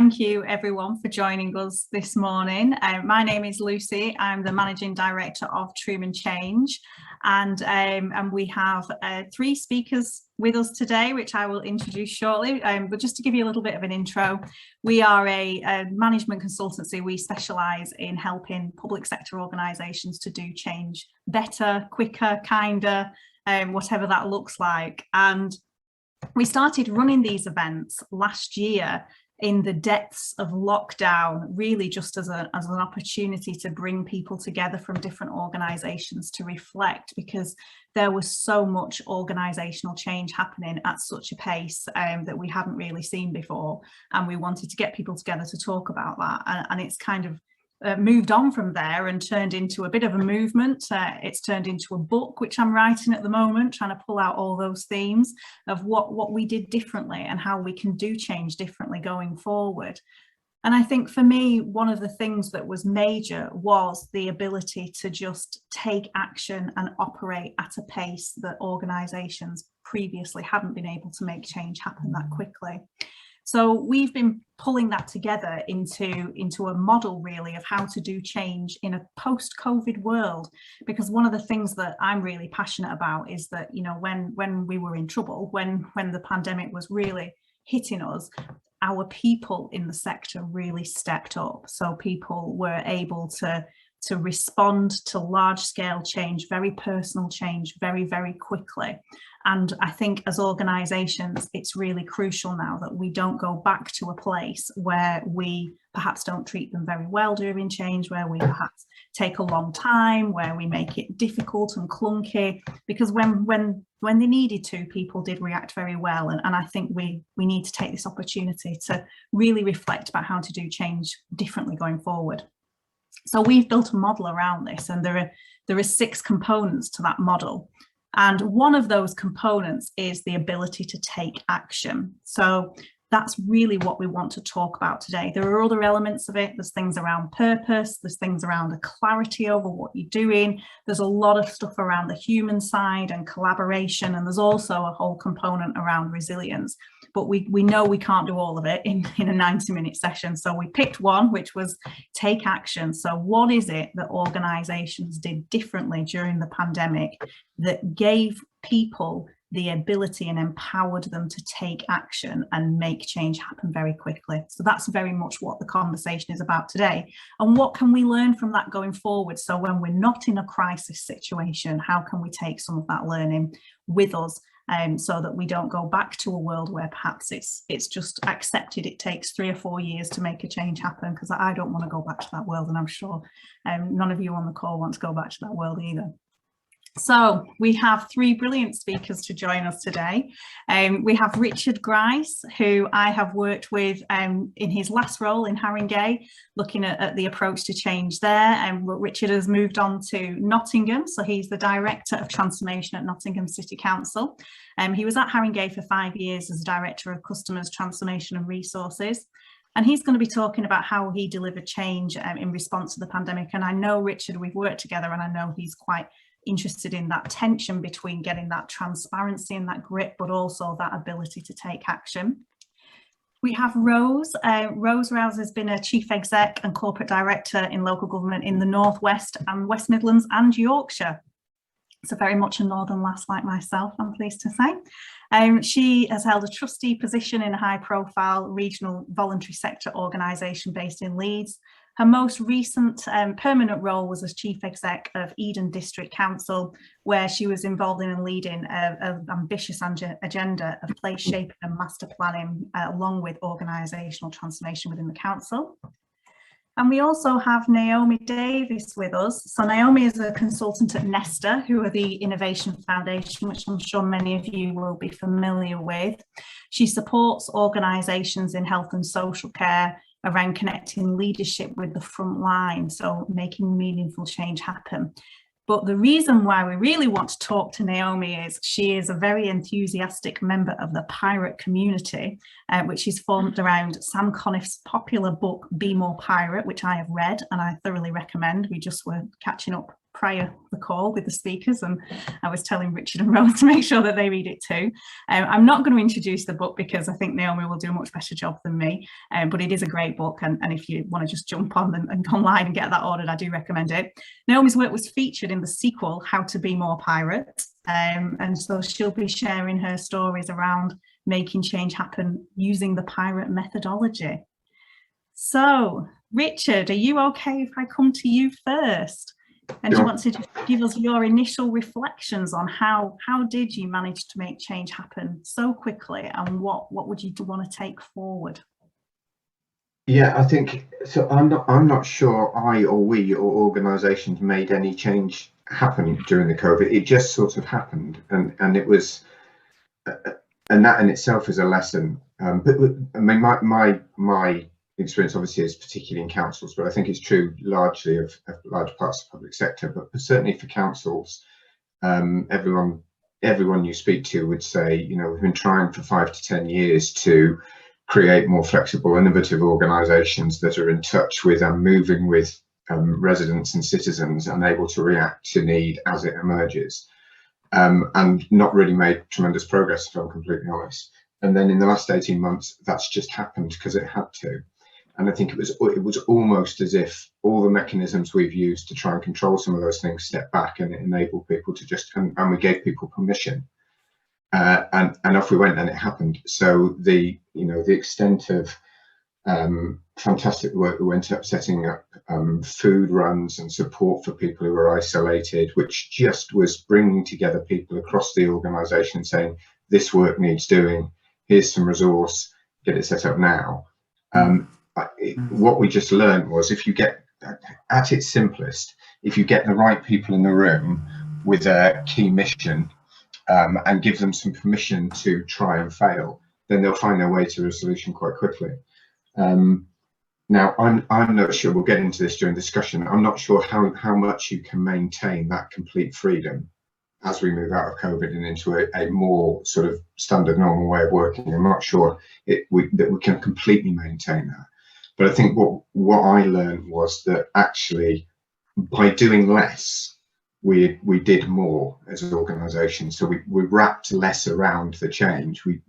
Thank you everyone for joining us this morning. My name is Lucy. I'm the Managing Director of Trueman Change, and we have 3 speakers with us today, which I will introduce shortly. But just to give you a little bit of an intro, we are a management consultancy. We specialise in helping public sector organisations to do change better, quicker, kinder, whatever that looks like. And we started running these events last year in the depths of lockdown, really just as an opportunity to bring people together from different organisations to reflect, because there was so much organisational change happening at such a pace that we hadn't really seen before, and we wanted to get people together to talk about that. And it's kind of moved on from there and turned into a bit of a movement. It's turned into a book which I'm writing at the moment, trying to pull out all those themes of what we did differently and how we can do change differently going forward. And I think for me, one of the things that was major was the ability to just take action and operate at a pace that organisations previously hadn't been able to make change happen that quickly. So we've been pulling that together into a model really of how to do change in a post-COVID world, because one of the things that I'm really passionate about is that, you know, when we were in trouble, when the pandemic was really hitting us, our people in the sector really stepped up. So people were able to respond to large-scale change, very personal change, very, very quickly. And I think as organisations, it's really crucial now that we don't go back to a place where we perhaps don't treat them very well during change, where we perhaps take a long time, where we make it difficult and clunky, because when they needed to, people did react very well. And I think we need to take this opportunity to really reflect about how to do change differently going forward. So we've built a model around this, and there are 6 components to that model. And one of those components is the ability to take action. So that's really what we want to talk about today. There are other elements of it. There's things around purpose, there's things around the clarity over what you're doing. There's a lot of stuff around the human side and collaboration, and there's also a whole component around resilience. But we know we can't do all of it in a 90-minute session. So we picked one, which was take action. So what is it that organisations did differently during the pandemic that gave people the ability and empowered them to take action and make change happen very quickly? So that's very much what the conversation is about today. And what can we learn from that going forward? So when we're not in a crisis situation, how can we take some of that learning with us? So that we don't go back to a world where perhaps it's just accepted it takes 3 or 4 years to make a change happen, because I don't want to go back to that world, and I'm sure none of you on the call want to go back to that world either. So we have 3 brilliant speakers to join us today. We have Richard Grice, who I have worked with in his last role in Haringey, looking at the approach to change there. And Richard has moved on to Nottingham, so he's the Director of Transformation at Nottingham City Council. He was at Haringey for 5 years as Director of Customers Transformation and Resources. And he's going to be talking about how he delivered change in response to the pandemic. And I know Richard, we've worked together, and I know he's quite interested in that tension between getting that transparency and that grit, but also that ability to take action. We have Rose. Rouse has been a Chief Exec and Corporate Director in local government in the North West and West Midlands and Yorkshire. So very much a northern lass like myself, I'm pleased to say. She has held a trustee position in a high-profile regional voluntary sector organisation based in Leeds. Her most recent permanent role was as Chief Exec of Eden District Council, where she was involved in leading an ambitious agenda of place shaping and master planning, along with organisational transformation within the council. And we also have Naomi Davies with us. So Naomi is a consultant at Nesta, who are the Innovation Foundation, which I'm sure many of you will be familiar with. She supports organisations in health and social care around connecting leadership with the front line, so making meaningful change happen. But the reason why we really want to talk to Naomi is she is a very enthusiastic member of the pirate community, which is formed around Sam Conniff's popular book, Be More Pirate, which I have read and I thoroughly recommend. We just were catching up prior the call with the speakers, and I was telling Richard and Rose to make sure that they read it too. I'm not going to introduce the book because I think Naomi will do a much better job than me, but it is a great book, and if you want to just jump on and online and get that ordered, I do recommend it. Naomi's work was featured in the sequel, How to Be More Pirate, and so she'll be sharing her stories around making change happen using the pirate methodology. So, Richard, are you okay if I come to you first? And do you want to just give us your initial reflections on how did you manage to make change happen so quickly, and what would you want to take forward? Yeah, I think so. I'm not sure I or we or organisations made any change happen during the COVID. It just sort of happened, and it was, and that in itself is a lesson. But I mean, my experience obviously is particularly in councils, but I think it's true largely of large parts of the public sector. But certainly for councils, everyone you speak to would say, you know, we've been trying for 5 to 10 years to create more flexible, innovative organisations that are in touch with and moving with residents and citizens and able to react to need as it emerges, and not really made tremendous progress, if I'm completely honest. And then in the last 18 months, that's just happened because it had to. And I think it was almost as if all the mechanisms we've used to try and control some of those things stepped back, and it enabled people to just, and we gave people permission, and off we went, and it happened. So the extent of fantastic work that went up setting up food runs and support for people who were isolated, which just was bringing together people across the organisation saying, this work needs doing, here's some resource, get it set up now. What we just learned was, if you get, at its simplest, if you get the right people in the room with a key mission, and give them some permission to try and fail, then they'll find their way to a solution quite quickly. Now, I'm not sure, we'll get into this during discussion, I'm not sure how much you can maintain that complete freedom as we move out of COVID and into a more sort of standard normal way of working. I'm not sure that we can completely maintain that. But I think what I learned was that actually by doing less, we did more as an organisation. So we wrapped less around the change. We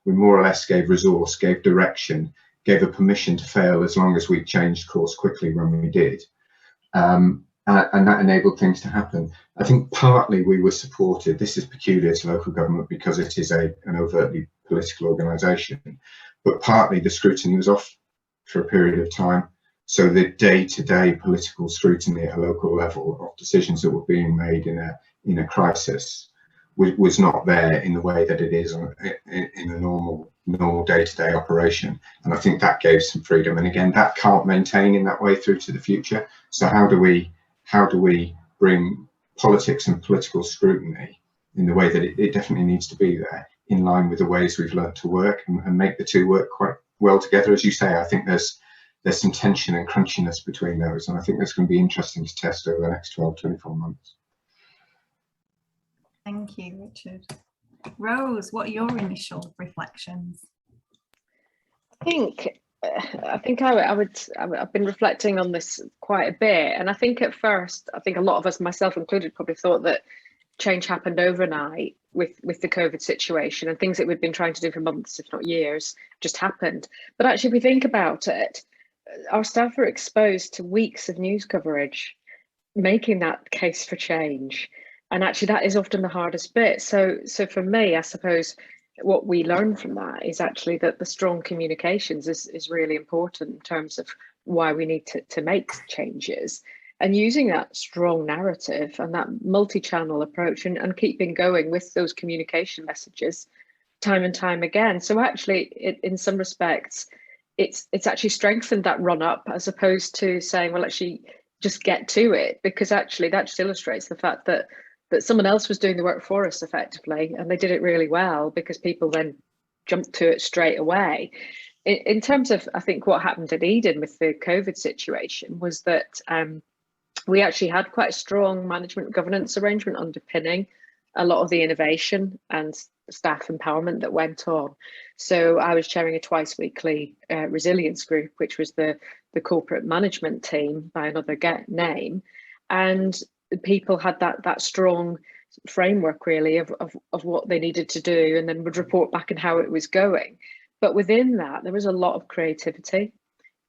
more or less gave resource, gave direction, gave a permission to fail as long as we changed course quickly when we did. And that enabled things to happen. I think partly we were supported. This is peculiar to local government because it is an overtly political organisation, but partly the scrutiny was off for a period of time. So the day-to-day political scrutiny at a local level of decisions that were being made in a crisis was not there in the way that it is in a normal day-to-day operation. And I think that gave some freedom. And again, that can't maintain in that way through to the future. So how do we bring politics and political scrutiny in the way that it definitely needs to be there, in line with the ways we've learned to work, and make the two work quite well together? As you say, I think there's some tension and crunchiness between those, and I think that's going to be interesting to test over the next 12-24 months. Thank you, Richard. Rose, what are your initial reflections? I think I've been reflecting on this quite a bit, and I think at first, I think a lot of us, myself included, probably thought that change happened overnight with the COVID situation, and things that we'd been trying to do for months, if not years, just happened. But actually, if we think about it, our staff are exposed to weeks of news coverage, making that case for change. And actually, that is often the hardest bit. So for me, I suppose what we learn from that is actually that the strong communications is really important in terms of why we need to make changes, and using that strong narrative and that multi-channel approach and keeping going with those communication messages time and time again. So actually, in some respects, it's actually strengthened that run up, as opposed to saying, well, actually just get to it, because actually that just illustrates the fact that someone else was doing the work for us effectively, and they did it really well because people then jumped to it straight away. In terms of, I think what happened at Eden with the COVID situation was that we actually had quite a strong management governance arrangement underpinning a lot of the innovation and staff empowerment that went on. So I was chairing a twice weekly resilience group, which was the corporate management team by another name. And people had that strong framework really of what they needed to do, and then would report back on how it was going. But within that, there was a lot of creativity,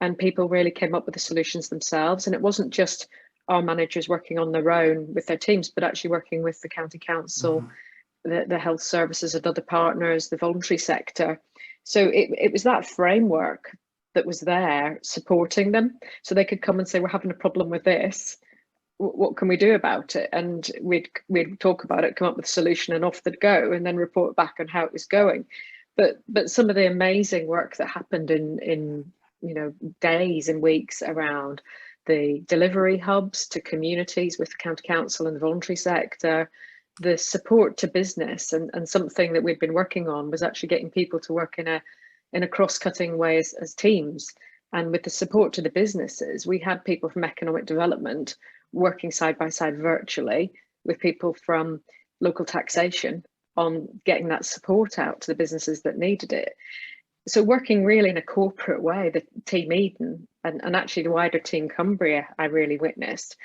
and people really came up with the solutions themselves. And it wasn't just our managers working on their own with their teams, but actually working with the county council, the health services and other partners, the voluntary sector. So it was that framework that was there supporting them, so they could come and say, we're having a problem with this, what can we do about it? And we'd talk about it, come up with a solution, and off they'd go, and then report back on how it was going. But some of the amazing work that happened in days and weeks around the delivery hubs to communities with the county council and the voluntary sector, the support to business, and something that we'd been working on was actually getting people to work in a cross-cutting way as teams. And with the support to the businesses, we had people from economic development working side by side virtually with people from local taxation on getting that support out to the businesses that needed it. So working really in a corporate way, the Team Eden and actually the wider Team Cumbria, I really witnessed.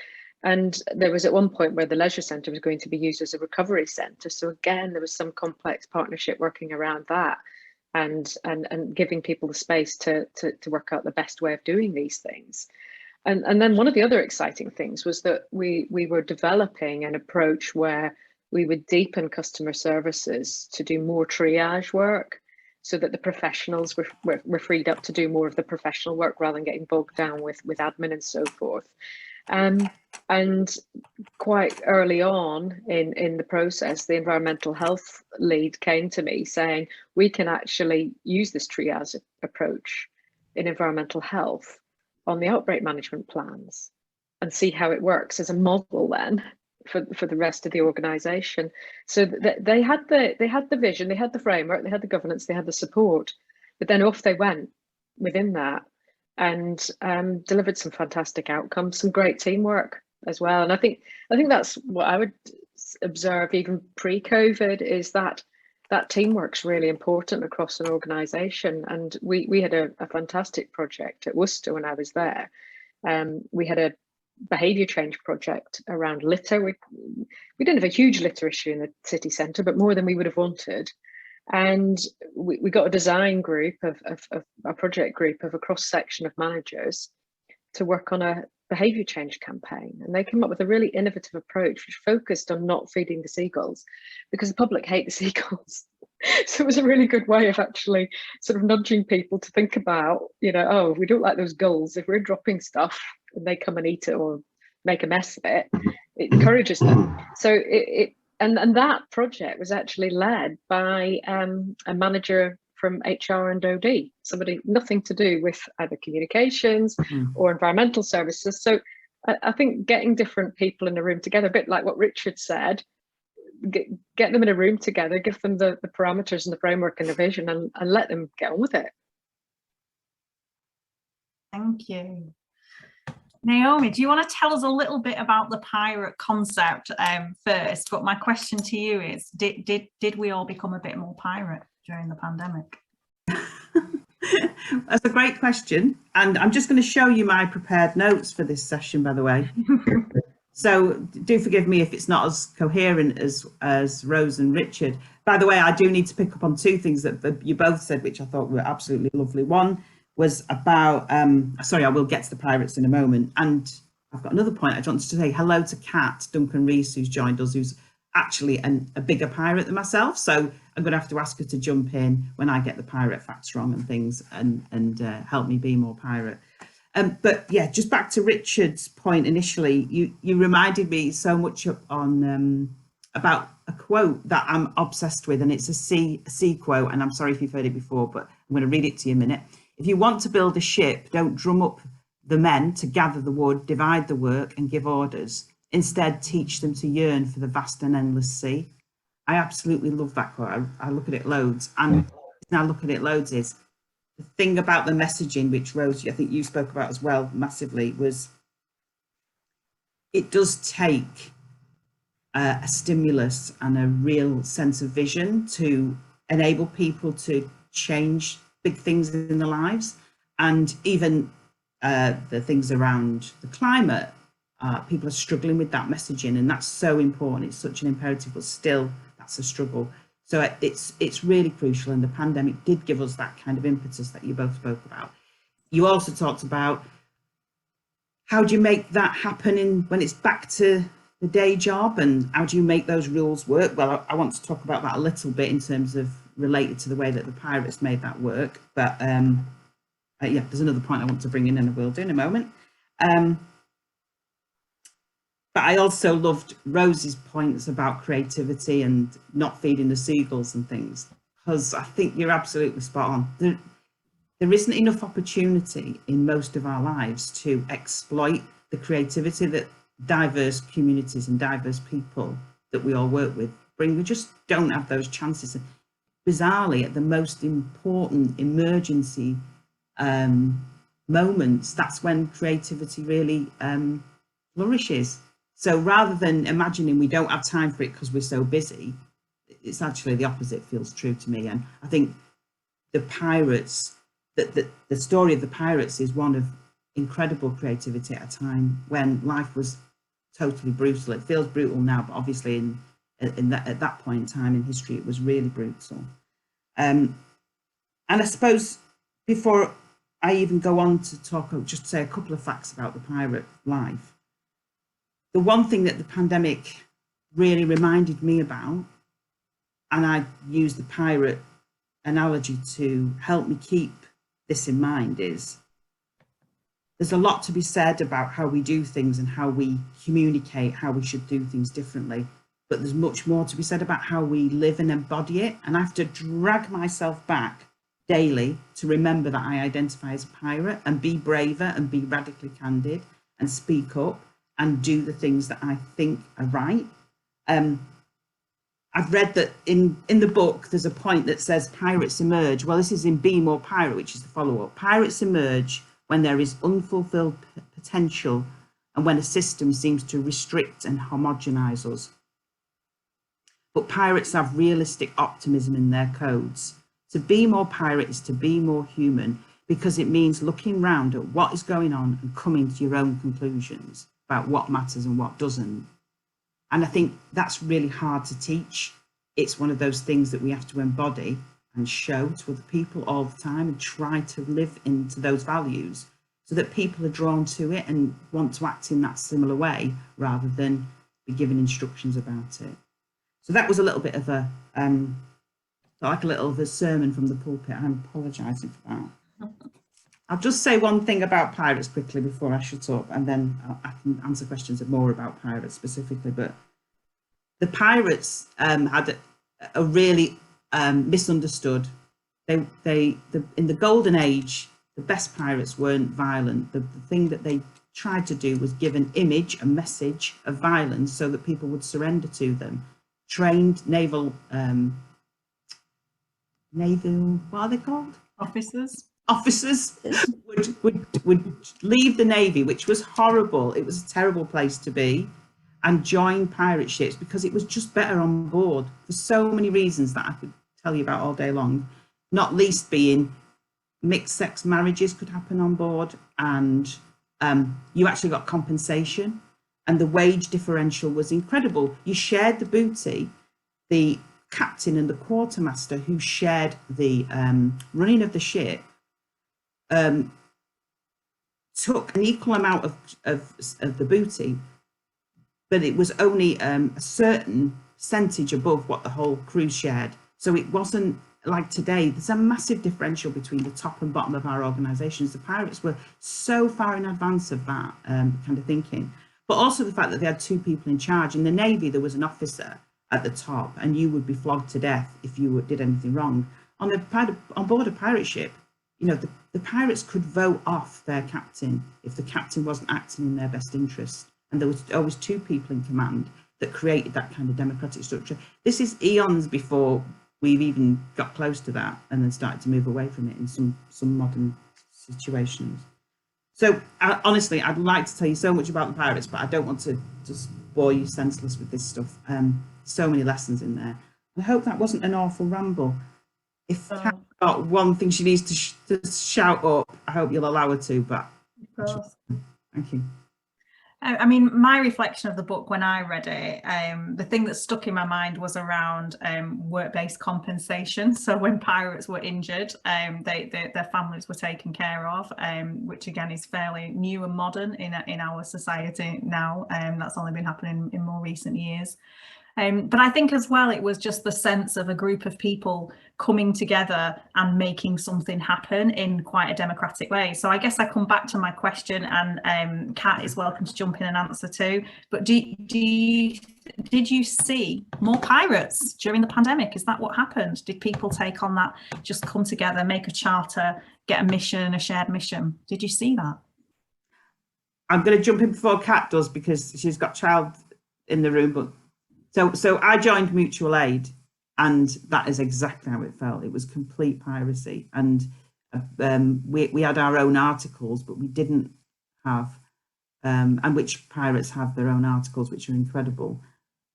And there was at one point where the leisure centre was going to be used as a recovery centre. So again, there was some complex partnership working around that, and giving people the space to work out the best way of doing these things. And then one of the other exciting things was that we were developing an approach where we would deepen customer services to do more triage work, so that the professionals were freed up to do more of the professional work rather than getting bogged down with admin and so forth. And quite early on in the process, the environmental health lead came to me saying, we can actually use this triage approach in environmental health on the outbreak management plans and see how it works as a model then for the rest of the organisation. So they had the vision, they had the framework, they had the governance, they had the support, but then off they went within that, and delivered some fantastic outcomes, some great teamwork as well. And I think that's what I would observe even pre-COVID, is that teamwork's really important across an organisation. And we had a fantastic project at Worcester when I was there. We had a behaviour change project around litter. We didn't have a huge litter issue in the city centre, but more than we would have wanted. And we got a design group of a project group of a cross section of managers to work on a behaviour change campaign, and they came up with a really innovative approach which focused on not feeding the seagulls, because the public hate the seagulls. So it was a really good way of actually sort of nudging people to think about, oh, we don't like those gulls. If we're dropping stuff and they come and eat it or make a mess of it, it encourages them. So and that project was actually led by a manager from HR and OD, somebody nothing to do with either communications or environmental services. So I think getting different people in a room together, a bit like what Richard said, get them in a room together, give them the parameters and the framework and the vision, and let them get on with it. Thank you. Naomi, do you want to tell us a little bit about the pirate concept first? But my question to you is, did we all become a bit more pirate during the pandemic? That's a great question, and I'm just going to show you my prepared notes for this session, by the way. So do forgive me if it's not as coherent as Rose and Richard. By the way, I do need to pick up on two things that you both said, which I thought were absolutely lovely. One was about, sorry, I will get to the pirates in a moment. And I've got another point I just wanted to say hello to Kat Duncan Rees, who's joined us, who's actually a bigger pirate than myself. So I'm going to have to ask her to jump in when I get the pirate facts wrong and things, and help me be more pirate. But yeah, just back to Richard's point initially, you reminded me so much on about a quote that I'm obsessed with, and it's a C quote, and I'm sorry if you've heard it before, but I'm going to read it to you in a minute. If you want to build a ship, don't drum up the men to gather the wood, divide the work and give orders. Instead, teach them to yearn for the vast and endless sea. I absolutely love that quote. I look at it loads, and now look at it loads is the thing about the messaging, which Rose, I think you spoke about as well massively, was it does take a stimulus and a real sense of vision to enable people to change big things in their lives, and even the things around the climate people are struggling with that messaging, and that's so important. It's such an imperative, but still that's a struggle. So it's really crucial, and the pandemic did give us that kind of impetus that you both spoke about. You also talked about how do you make that happen when it's back to the day job, and how do you make those rules work? Well, I want to talk about that a little bit in terms of related to the way that the pirates made that work. But yeah, there's another point I want to bring in, and I will do in a moment. But I also loved Rose's points about creativity and not feeding the seagulls and things, because I think you're absolutely spot on. There isn't enough opportunity in most of our lives to exploit the creativity that diverse communities and diverse people that we all work with bring. We just don't have those chances. And bizarrely, at the most important emergency moments, that's when creativity really flourishes. So rather than imagining we don't have time for it because we're so busy, it's actually the opposite feels true to me. And I think the pirates, the story of the pirates is one of incredible creativity at a time when life was totally brutal. It feels brutal now, but obviously at that point in time in history, it was really brutal. And I suppose before I even go on to talk, I'll just say a couple of facts about the pirate life. The one thing that the pandemic really reminded me about, and I use the pirate analogy to help me keep this in mind, is there's a lot to be said about how we do things and how we communicate, how we should do things differently. But there's much more to be said about how we live and embody it. And I have to drag myself back daily to remember that I identify as a pirate, and be braver and be radically candid and speak up and do the things that I think are right. I've read that in the book, there's a point that says pirates emerge. Well, this is in Be More Pirate, which is the follow-up. Pirates emerge when there is unfulfilled potential and when a system seems to restrict and homogenize us. But pirates have realistic optimism in their codes. To be more pirate is to be more human, because it means looking round at what is going on and coming to your own conclusions about what matters and what doesn't. And I think that's really hard to teach. It's one of those things that we have to embody and show to other people all the time, and try to live into those values so that people are drawn to it and want to act in that similar way rather than be given instructions about it. So that was a little bit of a, like a little of a sermon from the pulpit. I'm apologising for that. I'll just say one thing about pirates quickly before I shut up, and then I can answer questions more about pirates specifically. But the pirates had a really misunderstood. In the golden age, the best pirates weren't violent. The thing that they tried to do was give an image, a message of violence, so that people would surrender to them. Trained naval, what are they called? Officers would leave the Navy, which was horrible. It was a terrible place to be, and join pirate ships because it was just better on board for so many reasons that I could tell you about all day long, not least being mixed sex marriages could happen on board, and you actually got compensation, and the wage differential was incredible. You shared the booty. The captain and the quartermaster, who shared the running of the ship, took an equal amount of the booty, but it was only a certain percentage above what the whole crew shared. So it wasn't like today. There's a massive differential between the top and bottom of our organisations. The pirates were so far in advance of that kind of thinking, but also the fact that they had two people in charge. In the Navy, there was an officer at the top, and you would be flogged to death if you did anything wrong. On board a pirate ship, you know, the pirates could vote off their captain if the captain wasn't acting in their best interest. And there was always two people in command that created that kind of democratic structure. This is eons before we've even got close to that, and then started to move away from it in some modern situations. So honestly, I'd like to tell you so much about the pirates, but I don't want to just bore you senseless with this stuff. So many lessons in there. I hope that wasn't an awful ramble. If Kat's got one thing she needs to shout up, I hope you'll allow her to. But thank you. I mean, my reflection of the book when I read it, the thing that stuck in my mind was around work-based compensation. So when pirates were injured, their families were taken care of, which again is fairly new and modern in our society now. That's only been happening in more recent years. But I think as well, it was just the sense of a group of people coming together and making something happen in quite a democratic way. So I guess I come back to my question, and Kat is welcome to jump in and answer too. But did you see more pirates during the pandemic? Is that what happened? Did people take on that, just come together, make a charter, get a mission, a shared mission? Did you see that? I'm going to jump in before Kat does, because she's got child in the room, but So I joined mutual aid, and that is exactly how it felt. It was complete piracy, and we had our own articles, but we didn't have, and which pirates have their own articles, which are incredible,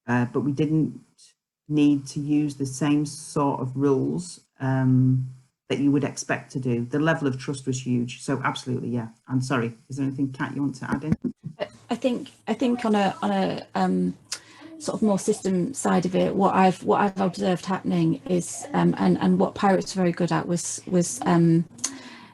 but we didn't need to use the same sort of rules that you would expect to do. The level of trust was huge. So absolutely, yeah. I'm sorry. Is there anything, Kat, you want to add in? I think on a sort of more system side of it, what I've observed happening is and what pirates were very good at was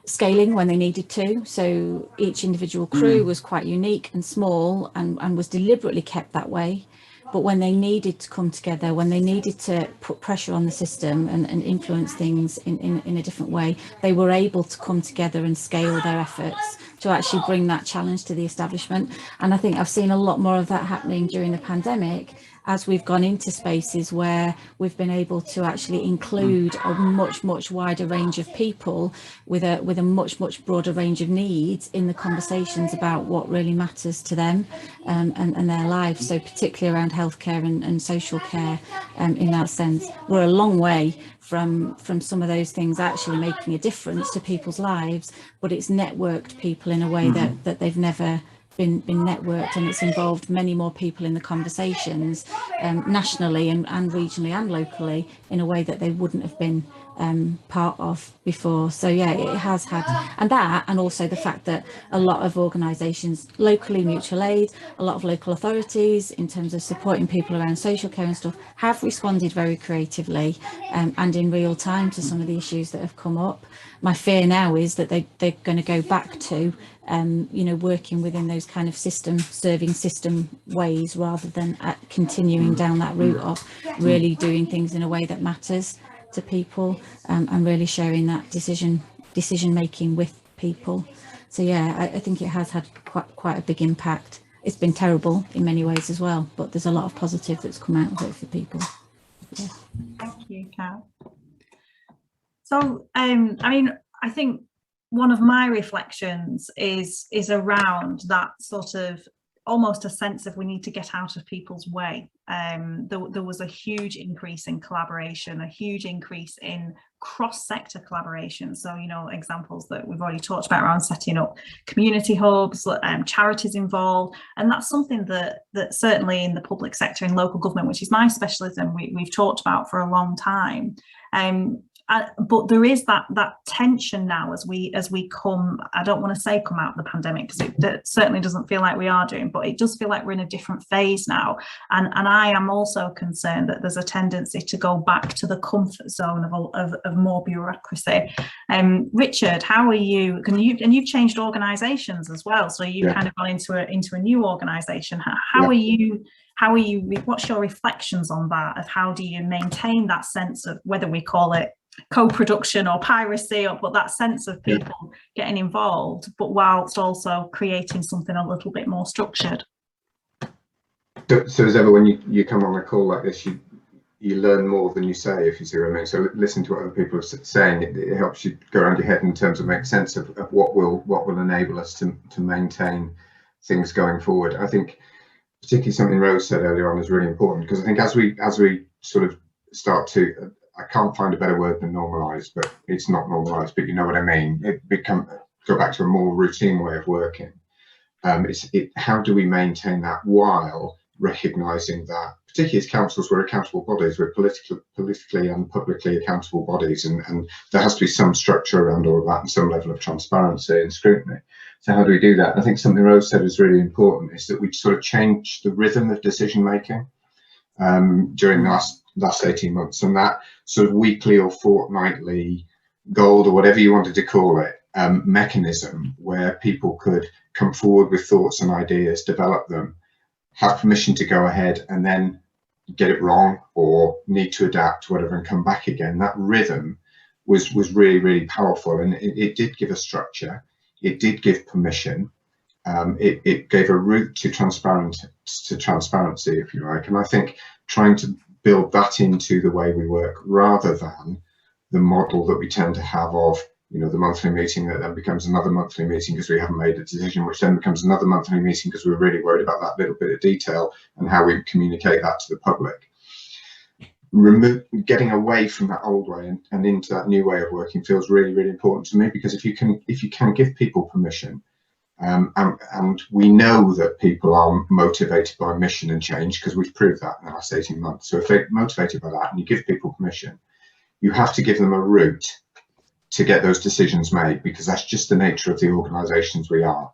scaling when they needed to. So each individual crew was quite unique and small, and was deliberately kept that way. But when they needed to come together, when they needed to put pressure on the system and influence things in a different way, they were able to come together and scale their efforts to actually bring that challenge to the establishment. And I think I've seen a lot more of that happening during the pandemic, as we've gone into spaces where we've been able to actually include a much wider range of people with a much broader range of needs in the conversations about what really matters to them and their lives. So particularly around healthcare and social care, in that sense, we're a long way from some of those things actually making a difference to people's lives, but it's networked people in a way that they've never been networked, and it's involved many more people in the conversations nationally and regionally and locally in a way that they wouldn't have been part of before. So yeah, it has had, and also the fact that a lot of organisations locally, mutual aid, a lot of local authorities in terms of supporting people around social care and stuff, have responded very creatively and in real time to some of the issues that have come up. My fear now is that they're going to go back to working within those kind of serving system ways, rather than continuing down that route of really doing things in a way that matters to people, and really sharing that decision making with people. So yeah, I think it has had quite a big impact. It's been terrible in many ways as well, but there's a lot of positive that's come out of it for people. Yeah. Thank you, Kat. So I mean, I think one of my reflections is around that sort of almost a sense of we need to get out of people's way. There was a huge increase in collaboration, a huge increase in cross-sector collaboration. So, examples that we've already talked about around setting up community hubs, charities involved, and that's something that certainly in the public sector, in local government, which is my specialism, we've talked about for a long time. But there is that tension now as we come, I don't want to say come out of the pandemic, because it certainly doesn't feel like we are doing, but it does feel like we're in a different phase now. And I am also concerned that there's a tendency to go back to the comfort zone of more bureaucracy. Richard, how are you? You've changed organisations as well, so you've kind of gone into a new organisation. How are you? What's your reflections on that? Of how do you maintain that sense of, whether we call it co-production or piracy, but that sense of people getting involved, but whilst also creating something a little bit more structured? So as ever, when you come on a call like this, you learn more than you say, if you see what I mean. So listen to what other people are saying. It helps you go around your head in terms of make sense of what will enable us to maintain things going forward. I think particularly something Rose said earlier on is really important, because I think as we sort of start to, I can't find a better word than normalise, but it's not normalised, but you know what I mean. Go back to a more routine way of working. How do we maintain that while recognising that particularly as councils, we're accountable bodies, we're politically and publicly accountable bodies, and there has to be some structure around all of that and some level of transparency and scrutiny. So how do we do that? I think something Rose said is really important, is that we sort of change the rhythm of decision making during the last 18 months, and that sort of weekly or fortnightly gold, or whatever you wanted to call it, mechanism where people could come forward with thoughts and ideas, develop them, have permission to go ahead and then get it wrong or need to adapt, whatever, and come back again. That rhythm was really, really powerful, and it did give a structure. It did give permission. It gave a route to transparency, if you like. And I think trying to build that into the way we work, rather than the model that we tend to have of, you know, the monthly meeting that then becomes another monthly meeting because we haven't made a decision, which then becomes another monthly meeting because we're really worried about that little bit of detail and how we communicate that to the public. Getting away from that old way and into that new way of working feels really, really important to me, because if you can give people permission, and we know that people are motivated by mission and change, because we've proved that in the last 18 months. So if they're motivated by that and you give people permission, you have to give them a route to get those decisions made, because that's just the nature of the organisations we are.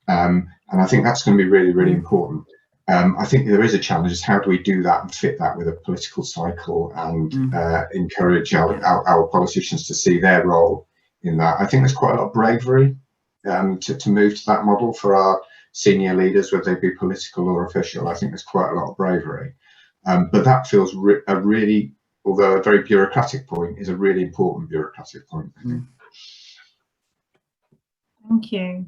And I think that's going to be really, really important. I think there is a challenge, is how do we do that and fit that with a political cycle and encourage our politicians to see their role in that. I think there's quite a lot of bravery to move to that model for our senior leaders, whether they be political or official. I think there's quite a lot of bravery. But that feels a really, although a very bureaucratic point, is a really important bureaucratic point, I think. Thank you.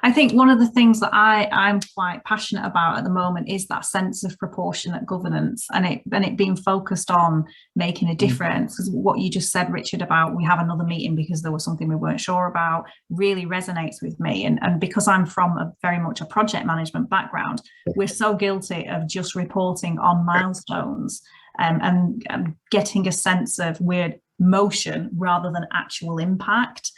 I think one of the things that I'm quite passionate about at the moment is that sense of proportionate governance, and it being focused on making a difference. Because what you just said, Richard, about we have another meeting because there was something we weren't sure about, really resonates with me. And because I'm from a very much a project management background, we're so guilty of just reporting on milestones and getting a sense of weird motion rather than actual impact.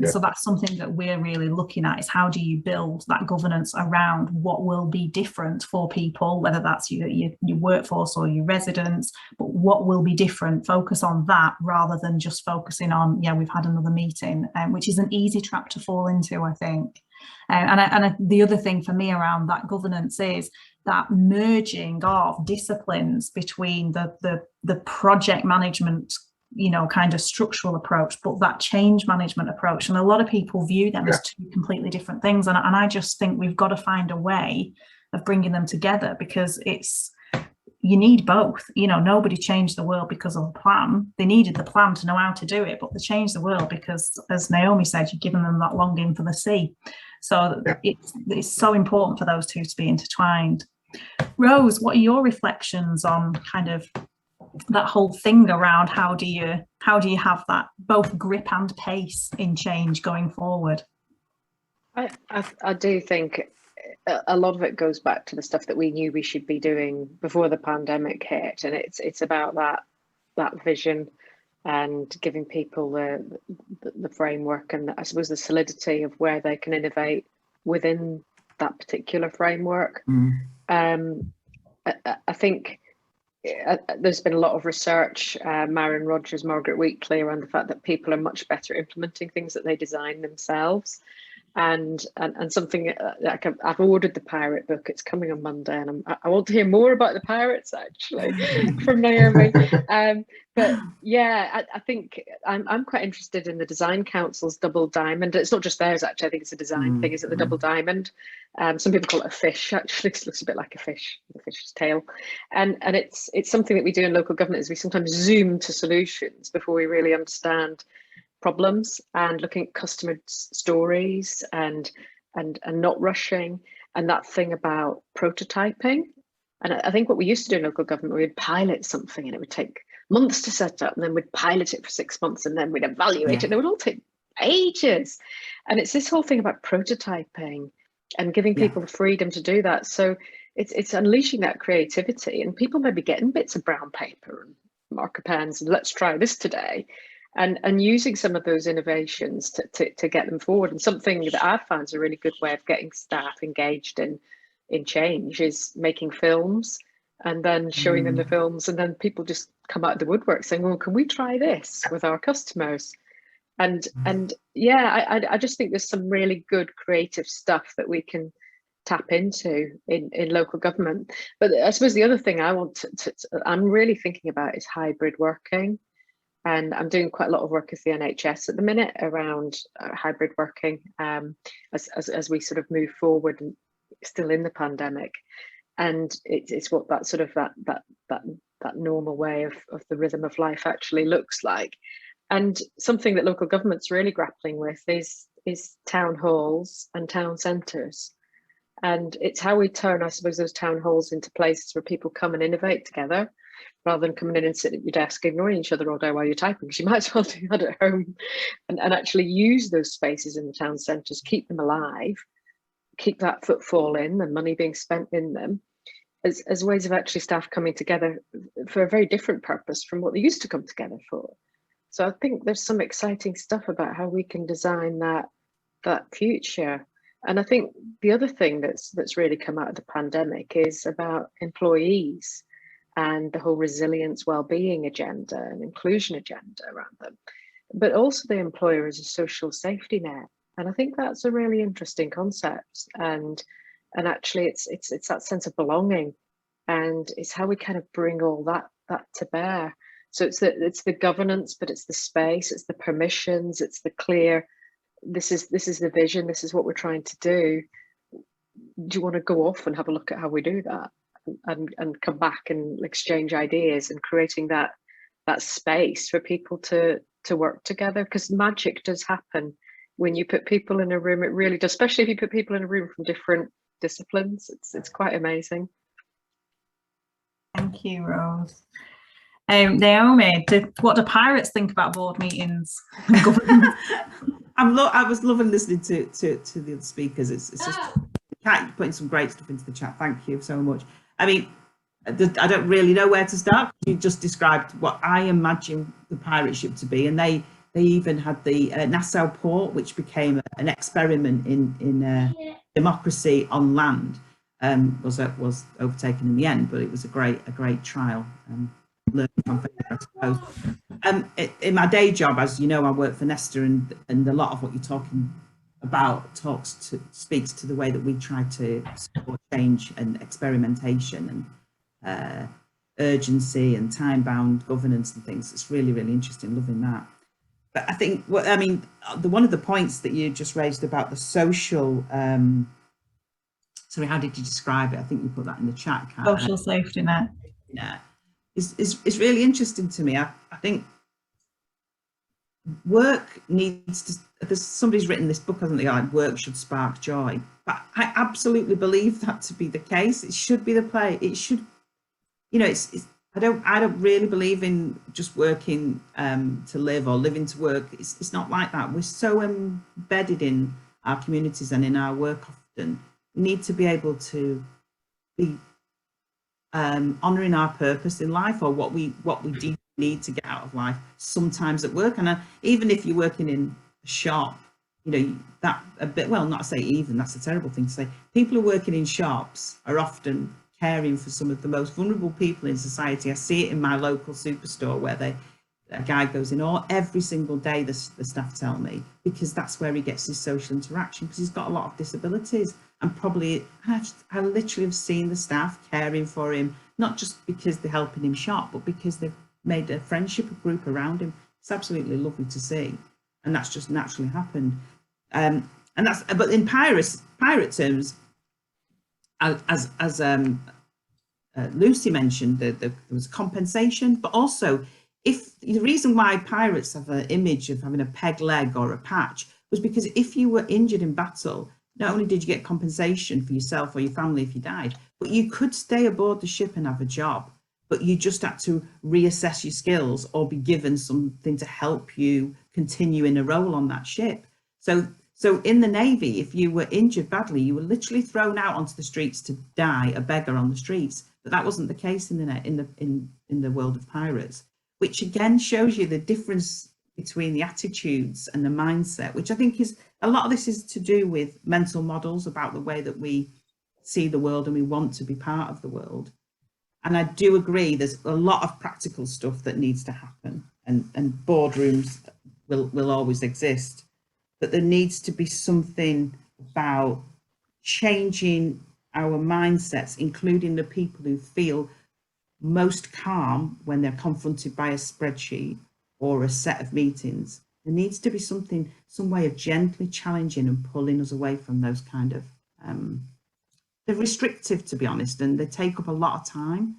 So that's something that we're really looking at, is how do you build that governance around what will be different for people, whether that's your workforce or your residents, but what will be different, focus on that rather than just focusing on, yeah, we've had another meeting, which is an easy trap to fall into, I think. And the other thing for me around that governance is that merging of disciplines between the project management, you know, kind of structural approach, but that change management approach. And a lot of people view them as two completely different things. And I just think we've got to find a way of bringing them together, because you need both. You know, nobody changed the world because of a plan. They needed the plan to know how to do it, but they changed the world because, as Naomi said, you've given them that longing for the sea. So it's so important for those two to be intertwined. Rose, what are your reflections on kind of that whole thing around how do you have that both grip and pace in change going forward? I do think a lot of it goes back to the stuff that we knew we should be doing before the pandemic hit, and it's about that vision and giving people the framework and I suppose the solidity of where they can innovate within that particular framework. I think there's been a lot of research, Marion Rogers, Margaret Wheatley, around the fact that people are much better implementing things that they design themselves. And something like I've ordered the pirate book. It's coming on Monday, and I want to hear more about the pirates actually from Naomi. But yeah, I think I'm quite interested in the Design Council's double diamond. It's not just theirs actually. I think it's a design thing. Is it the double diamond? Some people call it a fish. Actually, it looks a bit like a fish, the fish's tail. And it's something that we do in local government. Is we sometimes zoom to solutions before we really understand problems, and looking at customer stories and not rushing, and that thing about prototyping. And I think what we used to do in local government, we'd pilot something and it would take months to set up, and then we'd pilot it for 6 months and then we'd evaluate it, and it would all take ages. And it's this whole thing about prototyping and giving people the freedom to do that. So it's unleashing that creativity, and people may be getting bits of brown paper and marker pens and let's try this today. And using some of those innovations to get them forward. And something that I've found is a really good way of getting staff engaged in change is making films and then showing them the films, and then people just come out of the woodwork saying, well, can we try this with our customers? And yeah, I just think there's some really good creative stuff that we can tap into in local government. But I suppose the other thing I want I'm really thinking about is hybrid working. And I'm doing quite a lot of work with the NHS at the minute around hybrid working as we sort of move forward and still in the pandemic. And it's what that sort of that normal way of the rhythm of life actually looks like. And something that local government's really grappling with is town halls and town centres. And it's how we turn, I suppose, those town halls into places where people come and innovate together, rather than coming in and sitting at your desk ignoring each other all day while you're typing, because you might as well do that at home, and actually use those spaces in the town centres, keep them alive, keep that footfall in and money being spent in them, as ways of actually staff coming together for a very different purpose from what they used to come together for. So I think there's some exciting stuff about how we can design that future. And I think the other thing that's really come out of the pandemic is about employees and the whole resilience, well-being agenda and inclusion agenda around them, but also the employer as a social safety net. And I think that's a really interesting concept. And actually it's that sense of belonging, and it's how we kind of bring all that to bear. So it's the governance, but it's the space, it's the permissions, it's the clear, this is the vision, this is what we're trying to do. Do you want to go off and have a look at how we do that, and come back and exchange ideas, and creating that space for people to work together? Because magic does happen when you put people in a room. It really does, especially if you put people in a room from different disciplines. It's quite amazing. Thank you, Rose. Naomi, what do pirates think about board meetings? I was loving listening to the other speakers. It's just putting some great stuff into the chat. Thank you so much. I mean, I don't really know where to start. You just described what I imagine the pirate ship to be, and they even had the Nassau port, which became an experiment in democracy on land. Was overtaken in the end, but it was a great trial. Learning from failure, I suppose. In my day job, as you know, I work for Nesta, and a lot of what you're talking about speaks to the way that we try to support change and experimentation and urgency and time-bound governance and things. It's really, really interesting, loving that. But I think, one of the points that you just raised about the social, sorry, how did you describe it? I think you put that in the chat. Social safety net. Yeah. Is really interesting to me. I think work needs to, somebody's written this book, hasn't they, like work should spark joy, but I absolutely believe that to be the case. It should be the play. It should, I don't really believe in just working to live or living to work. It's not like that. We're so embedded in our communities and in our work often. We need to be able to be honouring our purpose in life, or what we deeply need to get out of life, sometimes at work. And even if you're working in a shop, that a bit, well, not to say even, that's a terrible thing to say. People who are working in shops are often caring for some of the most vulnerable people in society. I see it in my local superstore, where a guy goes in every single day, the staff tell me, because that's where he gets his social interaction, because he's got a lot of disabilities. And probably I literally have seen the staff caring for him, not just because they're helping him shop, but because they've made a friendship group around him. It's absolutely lovely to see, and that's just naturally happened. But in pirate terms, as Lucy mentioned, there was compensation, but also, if the reason why pirates have an image of having a peg leg or a patch was because if you were injured in battle, not only did you get compensation for yourself or your family if you died, but you could stay aboard the ship and have a job, but you just had to reassess your skills or be given something to help you continue in a role on that ship. So in the Navy, if you were injured badly, you were literally thrown out onto the streets to die a beggar on the streets. But that wasn't the case in the world of pirates, which again shows you the difference between the attitudes and the mindset, which I think is a lot of this is to do with mental models about the way that we see the world and we want to be part of the world. And I do agree there's a lot of practical stuff that needs to happen, and boardrooms will always exist, but there needs to be something about changing our mindsets, including the people who feel most calm when they're confronted by a spreadsheet or a set of meetings. There needs to be some way of gently challenging and pulling us away from those kind of, they're restrictive, to be honest, and they take up a lot of time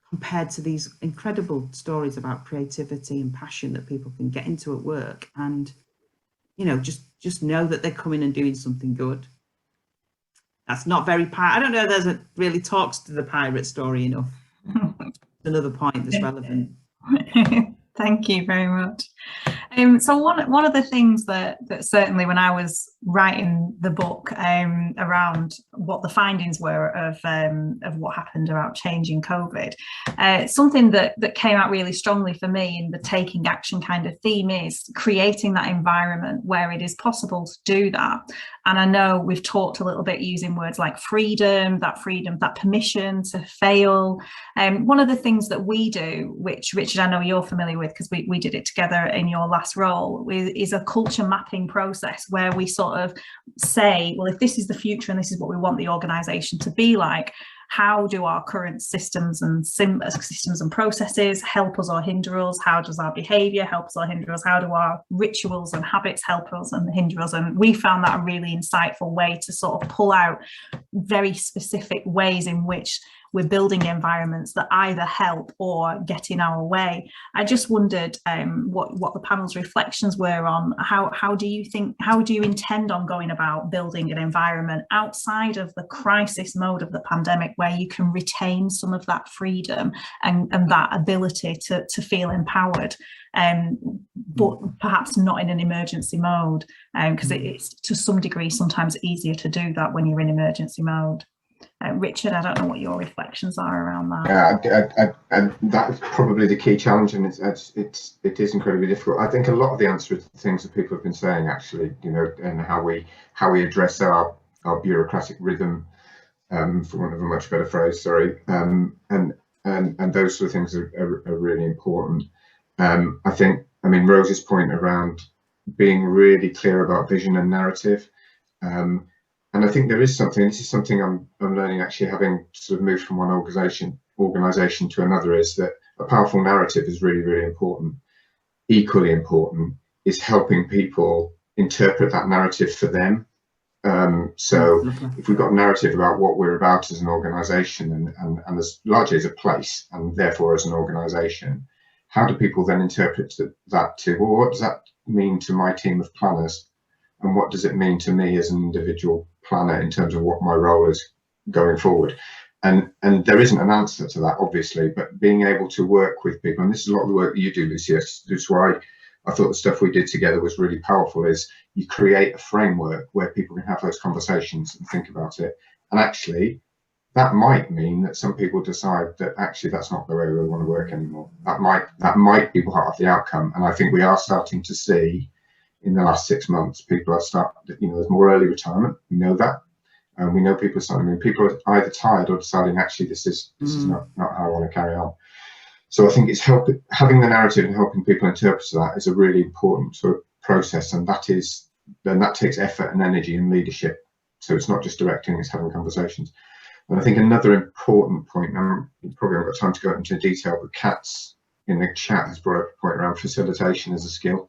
compared to these incredible stories about creativity and passion that people can get into at work, and, you know, just know that they're coming and doing something good. That's not very I don't know, there's really talks to the pirate story enough. Another point that's relevant. Thank you very much. So one of the things that certainly when I was writing the book around what the findings were of what happened about changing COVID, something that came out really strongly for me in the taking action kind of theme is creating that environment where it is possible to do that. And I know we've talked a little bit using words like freedom, that permission to fail. One of the things that we do, which Richard, I know you're familiar with because we did it together in your last role, is a culture mapping process where we sort of say, well, if this is the future and this is what we want the organisation to be like, how do our current systems and processes help us or hinder us? How does our behaviour help us or hinder us? How do our rituals and habits help us and hinder us? And we found that a really insightful way to sort of pull out very specific ways in which we're building environments that either help or get in our way. I just wondered what the panel's reflections were on how do you intend on going about building an environment outside of the crisis mode of the pandemic where you can retain some of that freedom and that ability to feel empowered, but perhaps not in an emergency mode, because it's to some degree sometimes easier to do that when you're in emergency mode. Richard, I don't know what your reflections are around that. And that's probably the key challenge, and it is incredibly difficult. I think a lot of the answer is the things that people have been saying, actually, you know, and how we address our bureaucratic rhythm, for want of a much better phrase, sorry, and those sort of things are really important. I think, I mean, Rose's point around being really clear about vision and narrative. And I think there is something, this is something I'm learning, actually, having sort of moved from one organisation to another, is that a powerful narrative is really, really important. Equally important is helping people interpret that narrative for them. So if we've got a narrative about what we're about as an organisation and as largely as a place, and therefore as an organisation, how do people then interpret that to, well, what does that mean to my team of planners? And what does it mean to me as an individual planner in terms of what my role is going forward? And there isn't an answer to that, obviously, but being able to work with people, and this is a lot of the work that you do, Lucy, that's why I thought the stuff we did together was really powerful, is you create a framework where people can have those conversations and think about it. And actually, that might mean that some people decide that actually that's not the way we want to work anymore. That might be part of the outcome. And I think we are starting to see in the last 6 months, people are there's more early retirement. We know that, and we know people are starting. I mean, people are either tired or deciding actually this is not how I want to carry on. So I think it's having the narrative and helping people interpret that is a really important sort of process, and that takes effort and energy and leadership. So it's not just directing; it's having conversations. And I think another important point, now you probably haven't got time to go into detail, but Kat's in the chat has brought up a point around facilitation as a skill.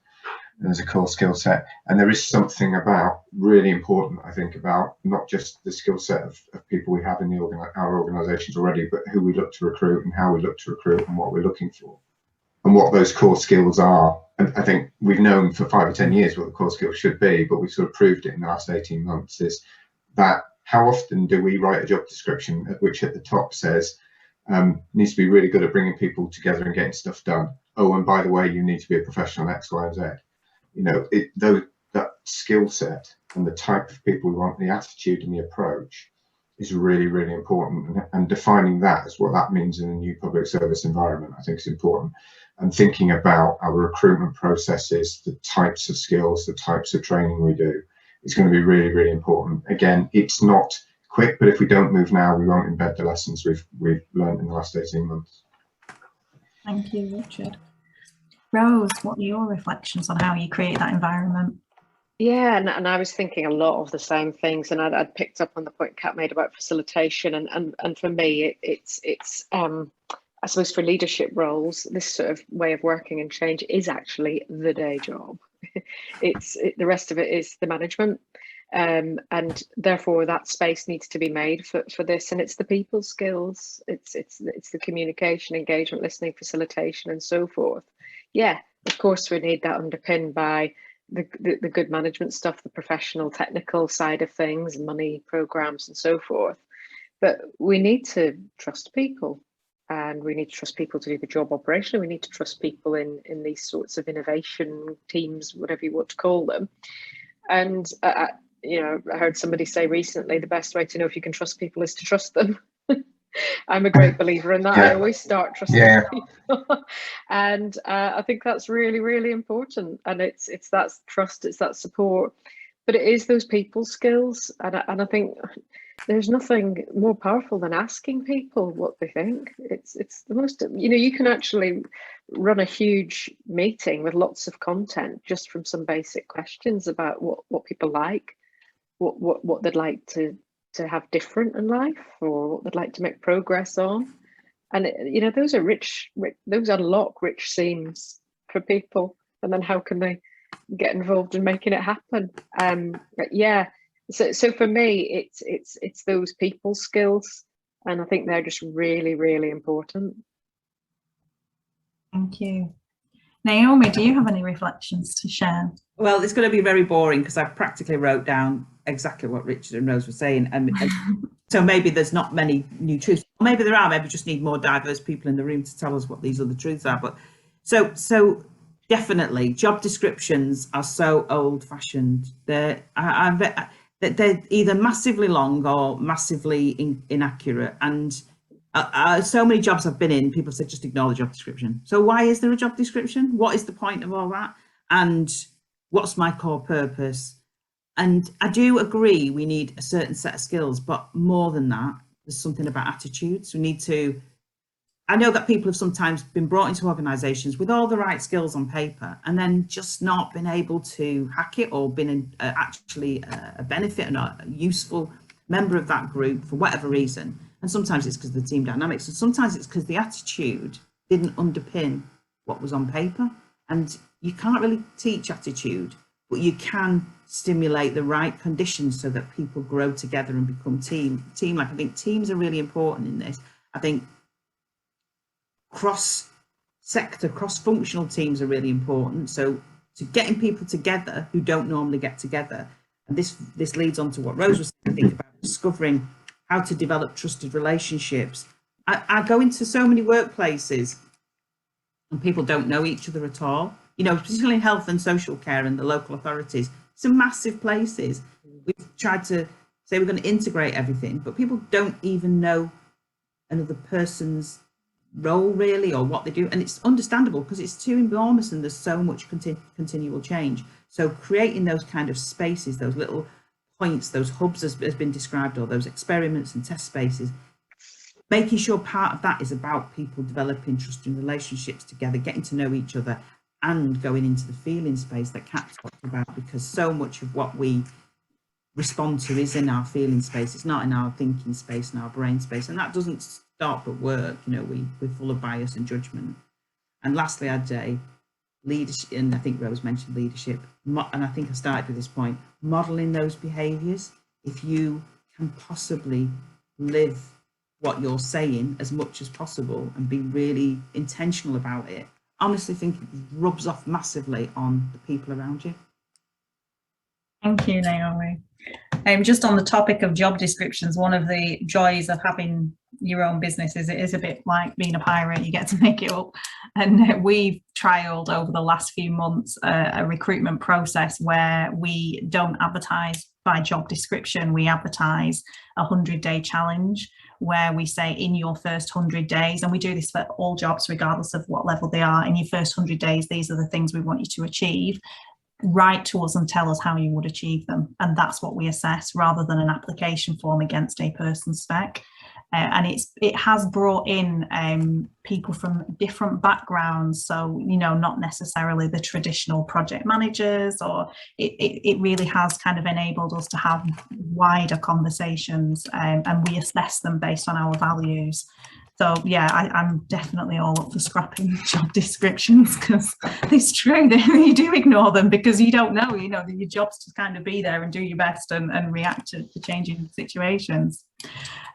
As a core skill set, and there is something about really important, I think, about not just the skill set of people we have in our organisations already, but who we look to recruit and how we look to recruit and what we're looking for and what those core skills are. And I think we've known for 5 or 10 years what the core skills should be, but we've sort of proved it in the last 18 months, is that how often do we write a job description which at the top says needs to be really good at bringing people together and getting stuff done. Oh, and by the way, you need to be a professional in X, Y, and Z. You know, that skill set and the type of people we want, the attitude and the approach is really, really important. And defining that as what that means in a new public service environment, I think is important. And thinking about our recruitment processes, the types of skills, the types of training we do, is going to be really, really important. Again, it's not quick, but if we don't move now, we won't embed the lessons we've learned in the last 18 months. Thank you, Richard. Rose, what are your reflections on how you create that environment? Yeah, and I was thinking a lot of the same things, and I'd picked up on the point Kat made about facilitation, and for me, it's I suppose for leadership roles, this sort of way of working and change is actually the day job. The rest of it is the management, and therefore that space needs to be made for this, and it's the people skills, it's the communication, engagement, listening, facilitation, and so forth. Yeah, of course we need that underpinned by the good management stuff, the professional technical side of things, money, programs, and so forth. But we need to trust people, and we need to trust people to do the job operationally. We need to trust people in these sorts of innovation teams, whatever you want to call them. And you know, I heard somebody say recently, the best way to know if you can trust people is to trust them. I'm a great believer in that. Yeah. I always start trusting people, and I think that's really, really important. And it's that trust, it's that support, but it is those people skills. And I think there's nothing more powerful than asking people what they think. It's the most, you know, you can actually run a huge meeting with lots of content just from some basic questions about what people like, what they'd like to have different in life, or what they'd like to make progress on. And you know, those are rich, those unlock rich seams for people, and then how can they get involved in making it happen? Yeah, so for me, it's those people skills, and I think they're just really, really important. Thank you. Naomi, do you have any reflections to share? Well, it's going to be very boring because I practically wrote down exactly what Richard and Rose were saying, and so maybe there's not many new truths. Maybe there are. Maybe we just need more diverse people in the room to tell us what these other truths are. But so definitely, job descriptions are so old-fashioned. They're either massively long or massively inaccurate. And so many jobs I've been in, people said just ignore the job description. So why is there a job description? What is the point of all that? And what's my core purpose? And I do agree we need a certain set of skills, but more than that, there's something about attitudes. We need to, I know that people have sometimes been brought into organisations with all the right skills on paper and then just not been able to hack it or been actually a benefit and a useful member of that group for whatever reason. And sometimes it's because of the team dynamics, and sometimes it's because the attitude didn't underpin what was on paper. And you can't really teach attitude, but you can stimulate the right conditions so that people grow together and become team-like. I think teams are really important in this. I think cross-sector, cross-functional teams are really important. So to getting people together who don't normally get together, and this leads on to what Rose was saying, I think, about discovering how to develop trusted relationships. I go into so many workplaces and people don't know each other at all. You know, particularly in health and social care and the local authorities, some massive places. We've tried to say we're going to integrate everything, but people don't even know another person's role really or what they do. And it's understandable because it's too enormous and there's so much continual change. So creating those kind of spaces, those little points, those hubs as been described, or those experiments and test spaces, making sure part of that is about people developing trusting relationships together, getting to know each other, and going into the feeling space that Kat talked about, because so much of what we respond to is in our feeling space. It's not in our thinking space and our brain space, and that doesn't stop at work. You know, we're full of bias and judgment. And lastly, I'd say leadership, and I think Rose mentioned leadership, and I think I started with this point, modeling those behaviours. If you can possibly live what you're saying as much as possible and be really intentional about it, honestly think it rubs off massively on the people around you. Thank you, Naomi. Just on the topic of job descriptions, one of the joys of having your own business is it is a bit like being a pirate. You get to make it up. And we've trialed over the last few months a recruitment process where we don't advertise by job description. We advertise a 100-day challenge where we say in your first 100 days, and we do this for all jobs regardless of what level they are, in your first 100 days, these are the things we want you to achieve. write to us and tell us how you would achieve them, and that's what we assess rather than an application form against a person spec. And it has brought in people from different backgrounds, so not necessarily the traditional project managers, or it really has kind of enabled us to have wider conversations, and we assess them based on our values. So yeah, I'm definitely all up for scrapping job descriptions, because it's true that you do ignore them because you don't know, your job's to kind of be there and do your best and react to changing situations.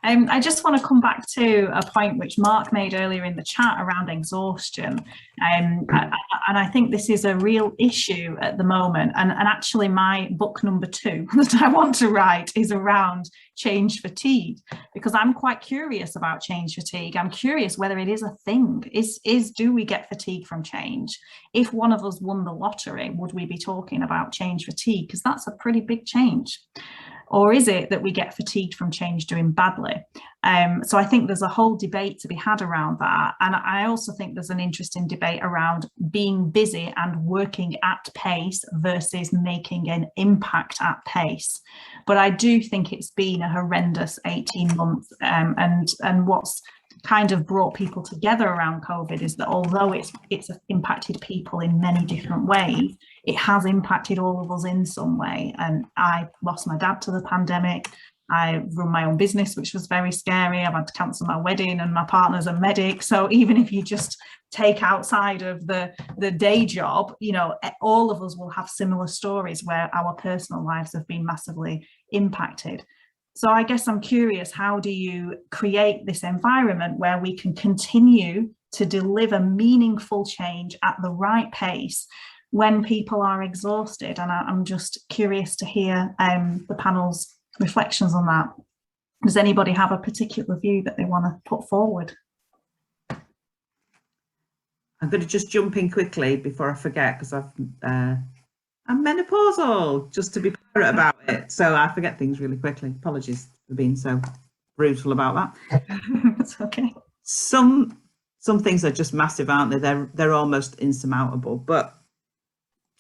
I just want to come back to a point which Mark made earlier in the chat around exhaustion. And I think this is a real issue at the moment. And actually my book number 2 that I want to write is around change fatigue, because I'm quite curious about change fatigue. I'm curious whether it is a thing. Do we get fatigue from change? If one of us won the lottery, would we be talking about change fatigue? Because that's a pretty big change. Or is it that we get fatigued from change doing badly? So I think there's a whole debate to be had around that. And I also think there's an interesting debate around being busy and working at pace versus making an impact at pace. But I do think it's been a horrendous 18 months. And what's kind of brought people together around COVID is that although it's impacted people in many different ways, it has impacted all of us in some way. And I lost my dad to the pandemic. I run my own business, which was very scary. I've had to cancel my wedding, and my partner's a medic. So even if you just take outside of the day job, all of us will have similar stories where our personal lives have been massively impacted. So I guess I'm curious, how do you create this environment where we can continue to deliver meaningful change at the right pace when people are exhausted? And I'm just curious to hear the panel's reflections on that. Does anybody have a particular view that they want to put forward? I'm going to just jump in quickly before I forget, because I'm menopausal, just to be clear about it. So I forget things really quickly. Apologies for being so brutal about that. It's okay. Some things are just massive, aren't they? They're almost insurmountable. But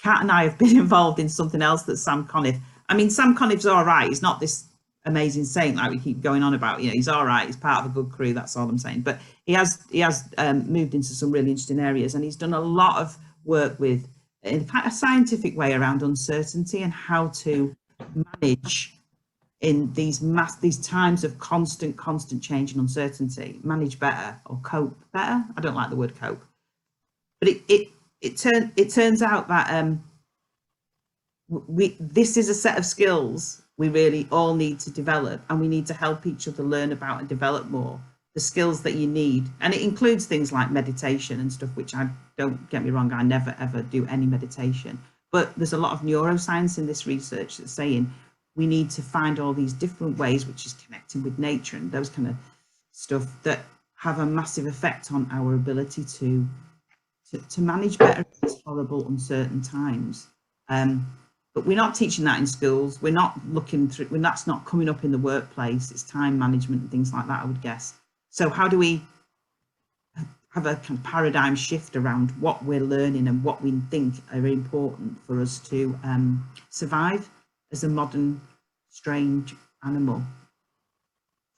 Kat and I have been involved in something else that Sam Conniff. I mean, Sam Conniff's all right. He's not this amazing saint like we keep going on about. He's all right. He's part of a good crew. That's all I'm saying. But he has moved into some really interesting areas, and he's done a lot of work with, in fact, a scientific way around uncertainty and how to manage in these times of constant change and uncertainty, manage better or cope better. I don't like the word cope, but it turns out that this is a set of skills we really all need to develop, and we need to help each other learn about and develop more the skills that you need. And it includes things like meditation and stuff, which don't get me wrong, I never ever do any meditation, but there's a lot of neuroscience in this research that's saying we need to find all these different ways, which is connecting with nature and those kind of stuff, that have a massive effect on our ability to manage better in these horrible, uncertain times. But we're not teaching that in schools. We're not looking through, that's not coming up in the workplace. It's time management and things like that, I would guess. So how do we have a kind of paradigm shift around what we're learning and what we think are important for us to survive as a modern, strange animal?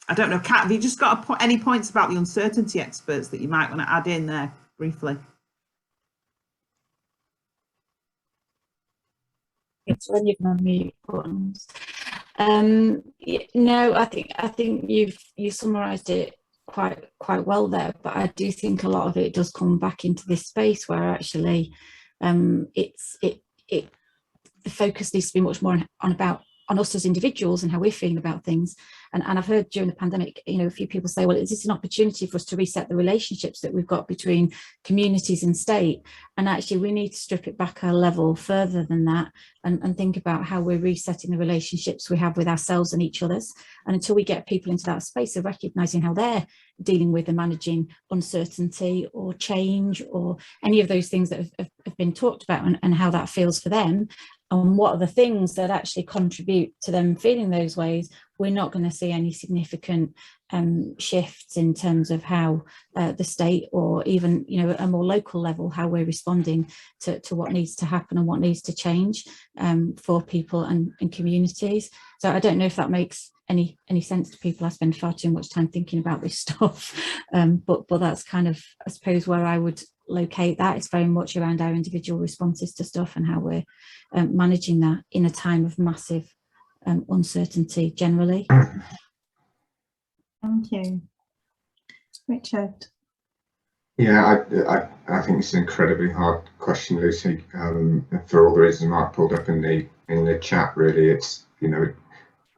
I don't know, Kat, have you just got any points about the uncertainty experts that you might want to add in there briefly? It's when you've done mute buttons. No, I think you summarised it quite well there, but I do think a lot of it does come back into this space where actually the focus needs to be much more on us as individuals and how we're feeling about things. And I've heard during the pandemic, a few people say, well, is this an opportunity for us to reset the relationships that we've got between communities and state? And actually we need to strip it back a level further than that and think about how we're resetting the relationships we have with ourselves and each other's. And until we get people into that space of recognising how they're dealing with and managing uncertainty or change or any of those things that have been talked about and how that feels for them, what are the things that actually contribute to them feeling those ways, we're not going to see any significant shifts in terms of how the state, or even, you know, a more local level, how we're responding to what needs to happen and what needs to change for people and communities. So I don't know if that makes any sense to people. I spend far too much time thinking about this stuff, but that's kind of, I suppose, where I would locate that. It's very much around our individual responses to stuff and how we're managing that in a time of massive uncertainty generally. Thank you. Richard. Yeah, I think it's an incredibly hard question, Lucy, for all the reasons Mark pulled up in the chat. Really, it's, you know,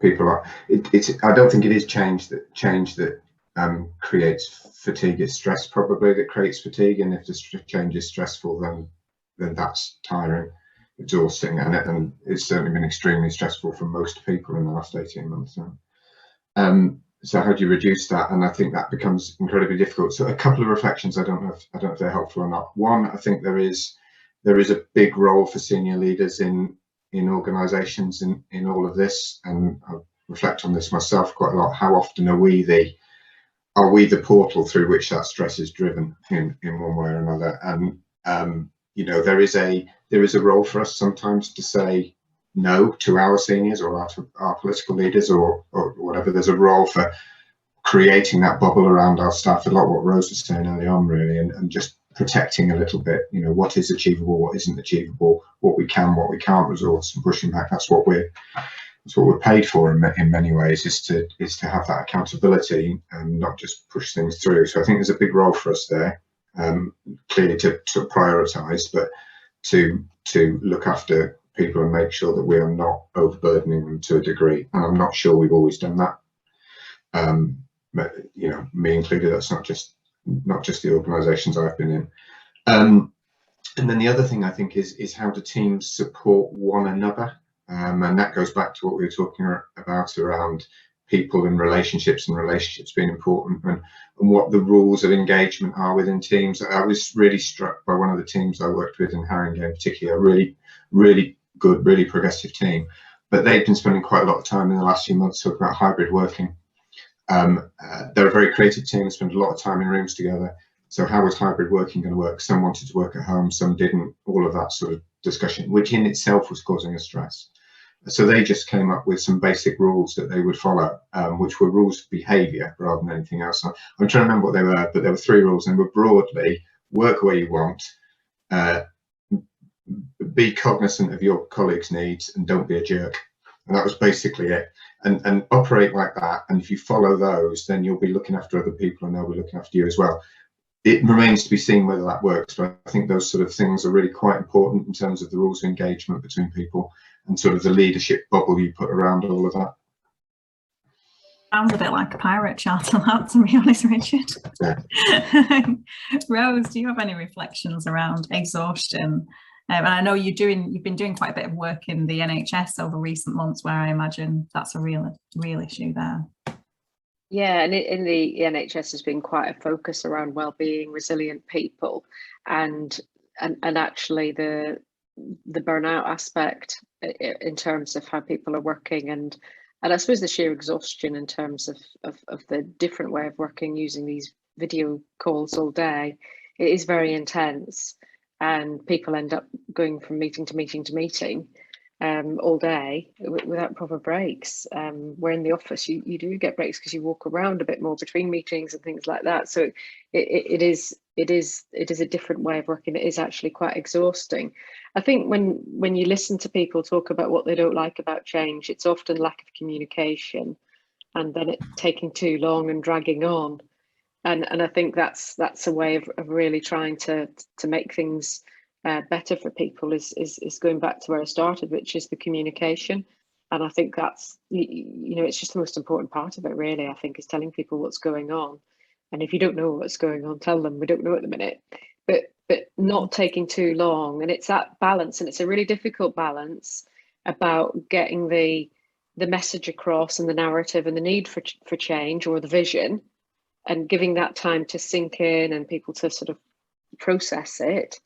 people are, it's I don't think it is change that creates fatigue. It's stress probably that creates fatigue, and if the change is stressful, then that's tiring, exhausting, and it's certainly been extremely stressful for most people in the last 18 months now. So how do you reduce that? And I think that becomes incredibly difficult. So a couple of reflections. I don't know if they're helpful or not. One, I think there is a big role for senior leaders in organisations in all of this, and I reflect on this myself quite a lot. How often are we the portal through which that stress is driven in one way or another? And you know, there is a role for us sometimes to say no to our seniors or our political leaders or whatever. There's a role for creating that bubble around our staff. A lot what Rose was saying early on, really, and just protecting a little bit, you know, what is achievable, what isn't achievable, what we can, what we can't resource, and pushing back. That's what we're paid for in many ways, is to have that accountability and not just push things through. So I think there's a big role for us there, clearly to prioritise, but to look after people and make sure that we are not overburdening them to a degree. And I'm not sure we've always done that. But, you know, me included. That's not just the organisations I've been in. And then the other thing I think is how do teams support one another, and that goes back to what we were talking about around people and relationships being important, and what the rules of engagement are within teams. I was really struck by one of the teams I worked with in Haringey in particular, really good, really progressive team, but they've been spending quite a lot of time in the last few months talking about hybrid working. They're a very creative team, spend a lot of time in rooms together. So how was hybrid working going to work? Some wanted to work at home, some didn't, all of that sort of discussion, which in itself was causing us stress. So they just came up with some basic rules that they would follow, which were rules of behaviour rather than anything else. I'm trying to remember what they were, but there were 3 rules, and were broadly: work where you want, be cognizant of your colleagues' needs, and don't be a jerk. And that was basically it. And operate like that. And if you follow those, then you'll be looking after other people and they'll be looking after you as well. It remains to be seen whether that works, but I think those sort of things are really quite important in terms of the rules of engagement between people and sort of the leadership bubble you put around all of that. Sounds a bit like a pirate charter, that, to be honest, Richard. Yeah. Rose, do you have any reflections around exhaustion? And I know you've been doing quite a bit of work in the NHS over recent months, where I imagine that's a real issue there. Yeah, and in the NHS has been quite a focus around well-being, resilient people, and actually the burnout aspect in terms of how people are working, and I suppose the sheer exhaustion in terms of the different way of working using these video calls all day. It is very intense. And people end up going from meeting to meeting to meeting all day without proper breaks. Where in the office you do get breaks because you walk around a bit more between meetings and things like that. So it is a different way of working. It is actually quite exhausting. I think when you listen to people talk about what they don't like about change, it's often lack of communication, and then it taking too long and dragging on. And I think that's a way of really trying to make things better for people is going back to where I started, which is the communication. And I think that's, you know, it's just the most important part of it, really, I think, is telling people what's going on. And if you don't know what's going on, tell them we don't know at the minute, but not taking too long. And it's that balance, and it's a really difficult balance about getting the message across and the narrative and the need for change, or the vision, and giving that time to sink in and people to sort of process it,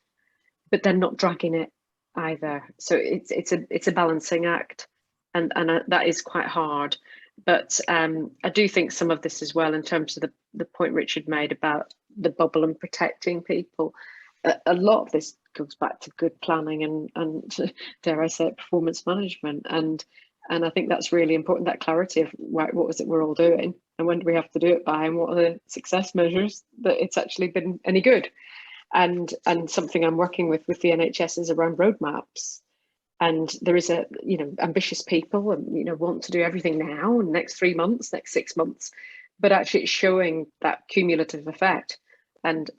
but then not dragging it either. So it's a balancing act, and that is quite hard. But I do think some of this as well, in terms of the point Richard made about the bubble and protecting people. A lot of this goes back to good planning and dare I say it, performance management, and I think that's really important, that clarity of what was it we're all doing and when do we have to do it by, and what are the success measures that it's actually been any good. And something I'm working with the NHS is around roadmaps. And there is ambitious people and want to do everything now, next 3 months, next 6 months, but actually it's showing that cumulative effect and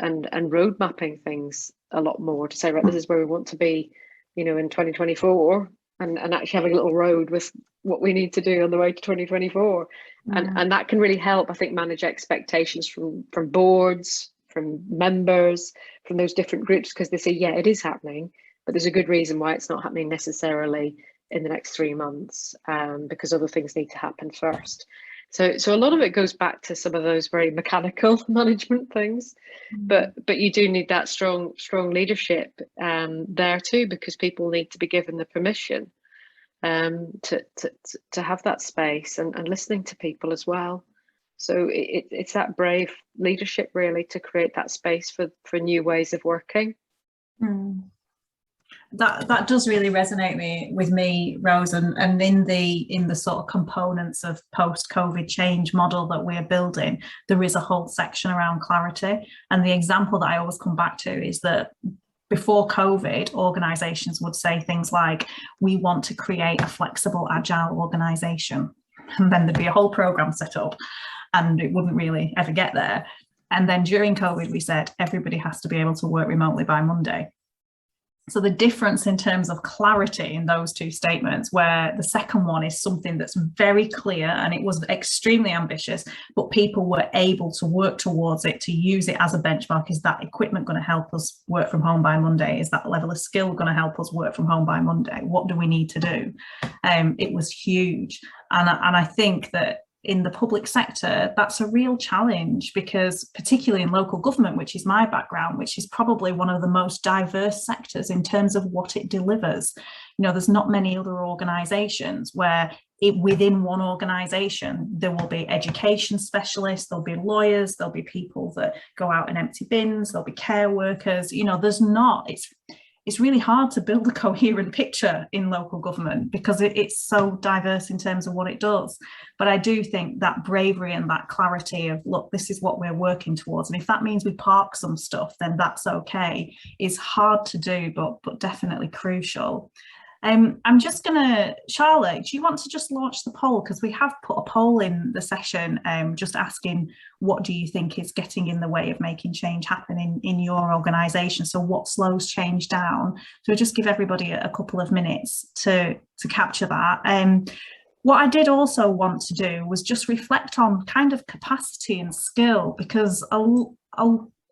road mapping things a lot more to say, right, this is where we want to be, in 2024, and actually having a little road with what we need to do on the way to 2024. And that can really help, I think, manage expectations from boards, from members, from those different groups, because they say, yeah, it is happening, but there's a good reason why it's not happening necessarily in the next 3 months, because other things need to happen first. So a lot of it goes back to some of those very mechanical management things, but you do need that strong leadership there too, because people need to be given the permission to have that space and listening to people as well. So it's that brave leadership really to create that space for new ways of working. That does really resonate with me, Rose, and in the sort of components of post-COVID change model that we're building, there is a whole section around clarity. And the example that I always come back to is that before COVID, organisations would say things like, we want to create a flexible, agile organisation. And then there'd be a whole programme set up and it wouldn't really ever get there. And then during COVID, we said, everybody has to be able to work remotely by Monday. So the difference in terms of clarity in those two statements, where the second one is something that's very clear and it was extremely ambitious, but people were able to work towards it, to use it as a benchmark. Is that equipment going to help us work from home by Monday? Is that level of skill going to help us work from home by Monday? What do we need to do? It was huge. And I think that in the public sector, that's a real challenge, because particularly in local government, which is my background, which is probably one of the most diverse sectors in terms of what it delivers. There's not many other organisations where within one organisation, there will be education specialists, there'll be lawyers, there'll be people that go out and empty bins, there'll be care workers. There's not, it's really hard to build a coherent picture in local government because it's so diverse in terms of what it does. But I do think that bravery and that clarity of, look, this is what we're working towards. And if that means we park some stuff, then that's okay, is hard to do, but definitely crucial. I'm just gonna, Charlotte, do you want to just launch the poll? Because we have put a poll in the session just asking, what do you think is getting in the way of making change happen in your organisation? So what slows change down? So we'll just give everybody a couple of minutes to capture that. What I did also want to do was just reflect on kind of capacity and skill, because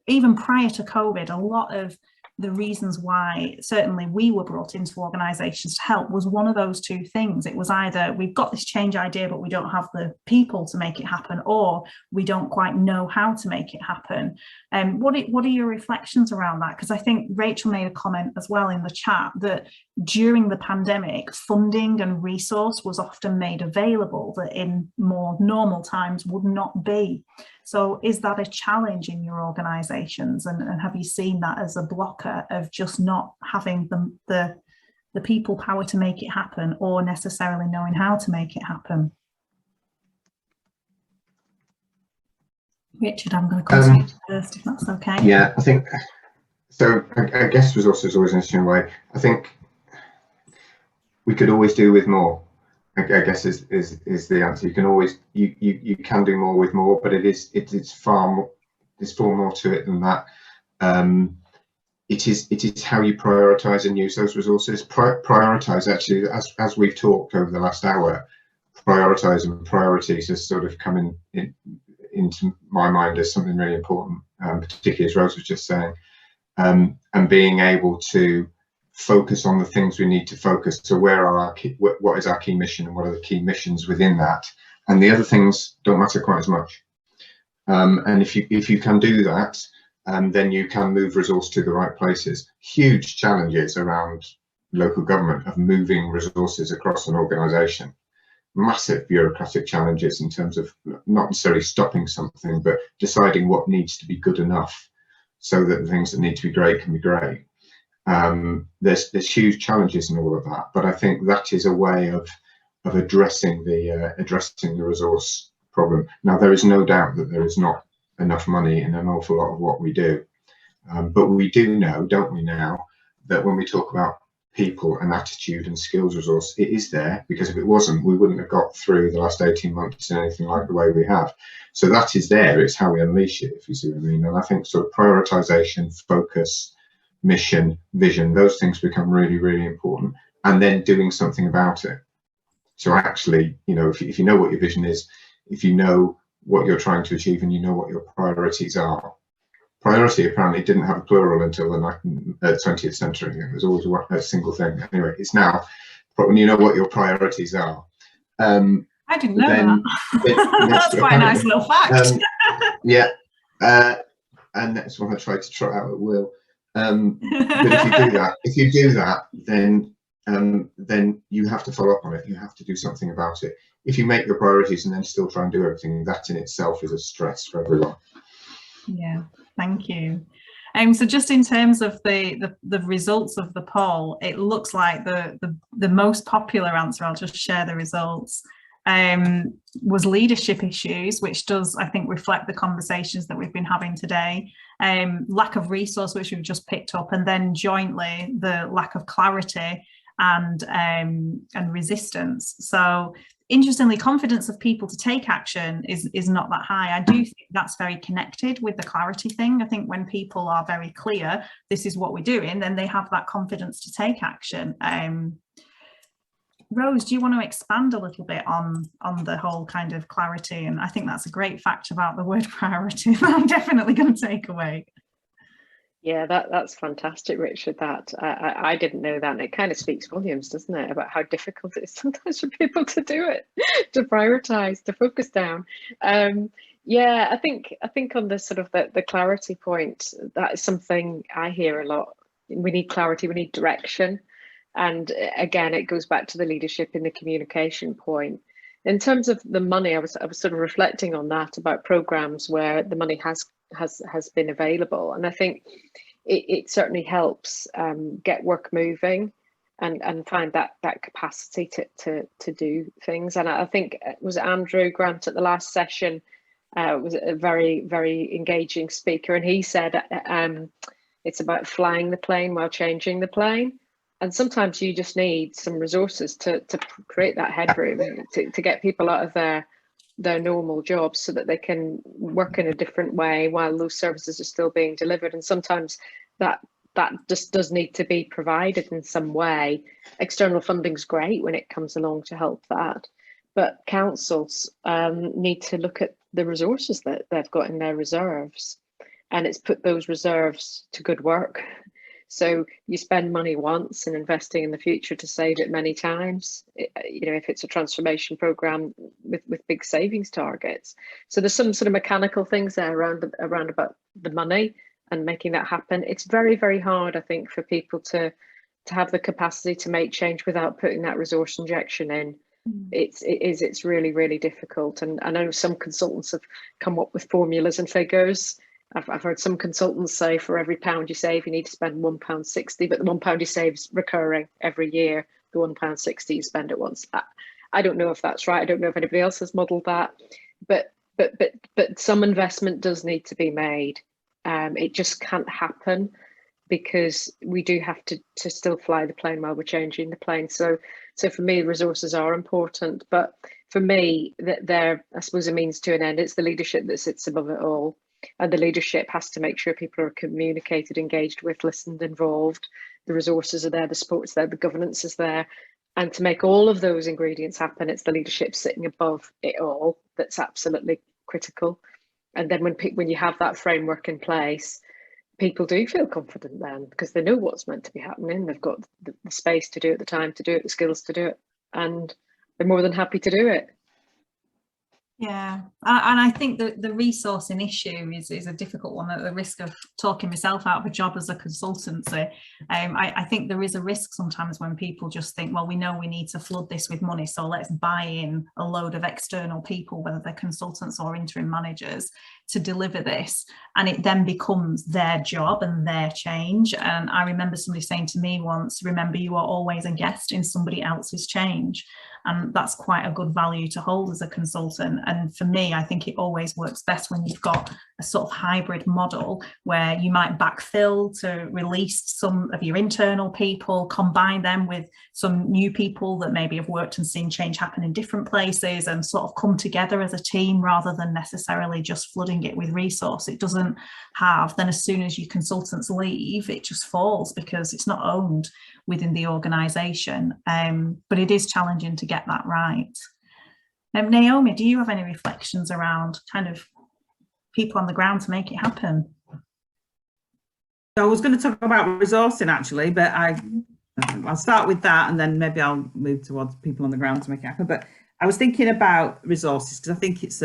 even prior to COVID, a lot of the reasons why certainly we were brought into organisations to help was one of those two things. It was either we've got this change idea, but we don't have the people to make it happen, or we don't quite know how to make it happen. What are your reflections around that? Because I think Rachel made a comment as well in the chat that during the pandemic, funding and resource was often made available that in more normal times would not be. So is that a challenge in your organisations, and have you seen that as a blocker of just not having the people power to make it happen, or necessarily knowing how to make it happen? Richard, I'm going to come to you first, if that's okay. Yeah, I think so. I guess resources is always an interesting way. I think we could always do with more. I guess is the answer. You can always you can do more with more, but it's far more. There's far more to it than that. It is how you prioritise and use those resources. Prioritise, actually, as we've talked over the last hour, prioritise and priorities has sort of come into my mind as something really important, particularly as Rose was just saying, and being able to focus on the things we need to focus. So where are our what is our key mission, and what are the key missions within that? And the other things don't matter quite as much. And if you can do that, then you can move resource to the right places. Huge challenges around local government of moving resources across an organisation. Massive bureaucratic challenges in terms of not necessarily stopping something, but deciding what needs to be good enough so that the things that need to be great can be great. There's huge challenges in all of that, but I think that is a way of addressing the resource problem. Now, there is no doubt that there is not enough money in an awful lot of what we do, but we do know, don't we now, that when we talk about people and attitude and skills resource, it is there, because if it wasn't, we wouldn't have got through the last 18 months in anything like the way we have. So that is there. It's how we unleash it, if you see what I mean. And I think sort of prioritization, focus, mission, vision, those things become really, really important, and then doing something about it. So actually, you know, if you know what your vision is, if you know what you're trying to achieve, and you know what your priorities are. Priority apparently didn't have a plural until the 20th century. It was always a single thing. Anyway, it's now, but when you know what your priorities are. I didn't know that. That's quite a nice little fact. Yeah, and that's what I tried to trot out at will. But if you do that, then you have to follow up on it. You have to do something about it. If you make your priorities and then still try and do everything, that in itself is a stress for everyone. Yeah. Thank you. So just in terms of the results of the poll, it looks like the most popular answer, I'll just share the results, was leadership issues, which does, I think, reflect the conversations that we've been having today. Lack of resource, which we've just picked up, and then jointly the lack of clarity and resistance. So interestingly, confidence of people to take action is not that high. I do think that's very connected with the clarity thing. I think when people are very clear, this is what we're doing, then they have that confidence to take action. Rose, do you want to expand a little bit on the whole kind of clarity? And I think that's a great fact about the word priority that I'm definitely going to take away. Yeah, that's fantastic, Richard. That I didn't know that, and it kind of speaks volumes, doesn't it, about how difficult it is sometimes for people to do it, to prioritize, to focus down. Yeah, I think on the sort of the clarity point, that is something I hear a lot. We need clarity, we need direction, and again, it goes back to the leadership in the communication point. In terms of the money, I was sort of reflecting on that, about programs where the money has been available, and I think it certainly helps get work moving and find that capacity to do things. And I think it was Andrew Grant at the last session was a very, very engaging speaker, and he said it's about flying the plane while changing the plane. And sometimes you just need some resources to create that headroom, to get people out of their normal jobs so that they can work in a different way while those services are still being delivered. And sometimes that just does need to be provided in some way. External funding's great when it comes along to help that, but councils need to look at the resources that they've got in their reserves, and it's put those reserves to good work. So you spend money once and investing in the future to save it many times, you know, if it's a transformation program with big savings targets. So there's some sort of mechanical things there around about the money and making that happen. It's very, very hard, I think, for people to have the capacity to make change without putting that resource injection in. It's really, really difficult. And I know some consultants have come up with formulas and figures. I've heard some consultants say for every £1 you save, you need to spend £1.60, but the £1 you save is recurring every year. The £1.60 you spend at once. I don't know if that's right. I don't know if anybody else has modelled that, but some investment does need to be made. It just can't happen because we do have to still fly the plane while we're changing the plane. So for me, resources are important, but for me, they're, I suppose, a means to an end. It's the leadership that sits above it all. And the leadership has to make sure people are communicated, engaged with, listened, involved. The resources are there, the support's there, the governance is there. And to make all of those ingredients happen, it's the leadership sitting above it all that's absolutely critical. And then when you have that framework in place, people do feel confident then because they know what's meant to be happening. They've got the space to do it, the time to do it, the skills to do it, and they're more than happy to do it. Yeah, and I think that the resourcing issue is a difficult one, at the risk of talking myself out of a job as a consultancy. I think there is a risk sometimes when people just think, well, we know we need to flood this with money, so let's buy in a load of external people, whether they're consultants or interim managers, to deliver this, and it then becomes their job and their change. And I remember somebody saying to me once, remember, you are always a guest in somebody else's change. And that's quite a good value to hold as a consultant. And for me, I think it always works best when you've got a sort of hybrid model where you might backfill to release some of your internal people, combine them with some new people that maybe have worked and seen change happen in different places, and sort of come together as a team rather than necessarily just flooding it with resource. It doesn't have, then as soon as your consultants leave, it just falls because it's not owned within the organisation. But it is challenging to get that right. Naomi, do you have any reflections around kind of people on the ground to make it happen? So I was going to talk about resourcing actually, but I'll start with that and then maybe I'll move towards people on the ground to make it happen. But I was thinking about resources because I think it's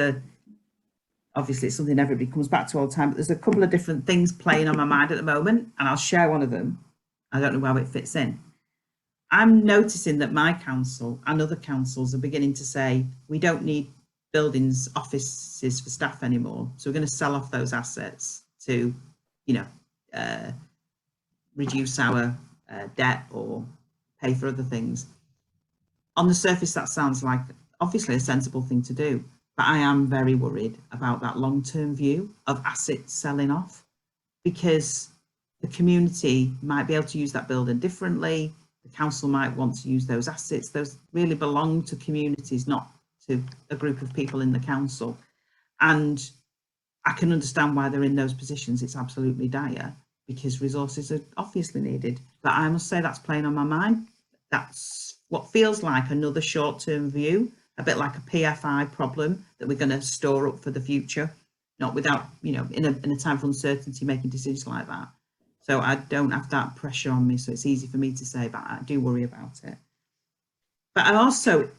obviously it's something everybody comes back to all the time, but there's a couple of different things playing on my mind at the moment, and I'll share one of them. I don't know how it fits in. I'm noticing that my council and other councils are beginning to say, we don't need buildings, offices for staff anymore. So we're going to sell off those assets to, reduce our debt or pay for other things. On the surface, that sounds like obviously a sensible thing to do, but I am very worried about that long-term view of assets selling off, because the community might be able to use that building differently. The council might want to use those assets. Those really belong to communities, not to a group of people in the council. And I can understand why they're in those positions. It's absolutely dire because resources are obviously needed. But I must say that's playing on my mind. That's what feels like another short-term view, a bit like a PFI problem that we're going to store up for the future, not without, in a time of uncertainty, making decisions like that. So I don't have that pressure on me, so it's easy for me to say, but I do worry about it. But I also,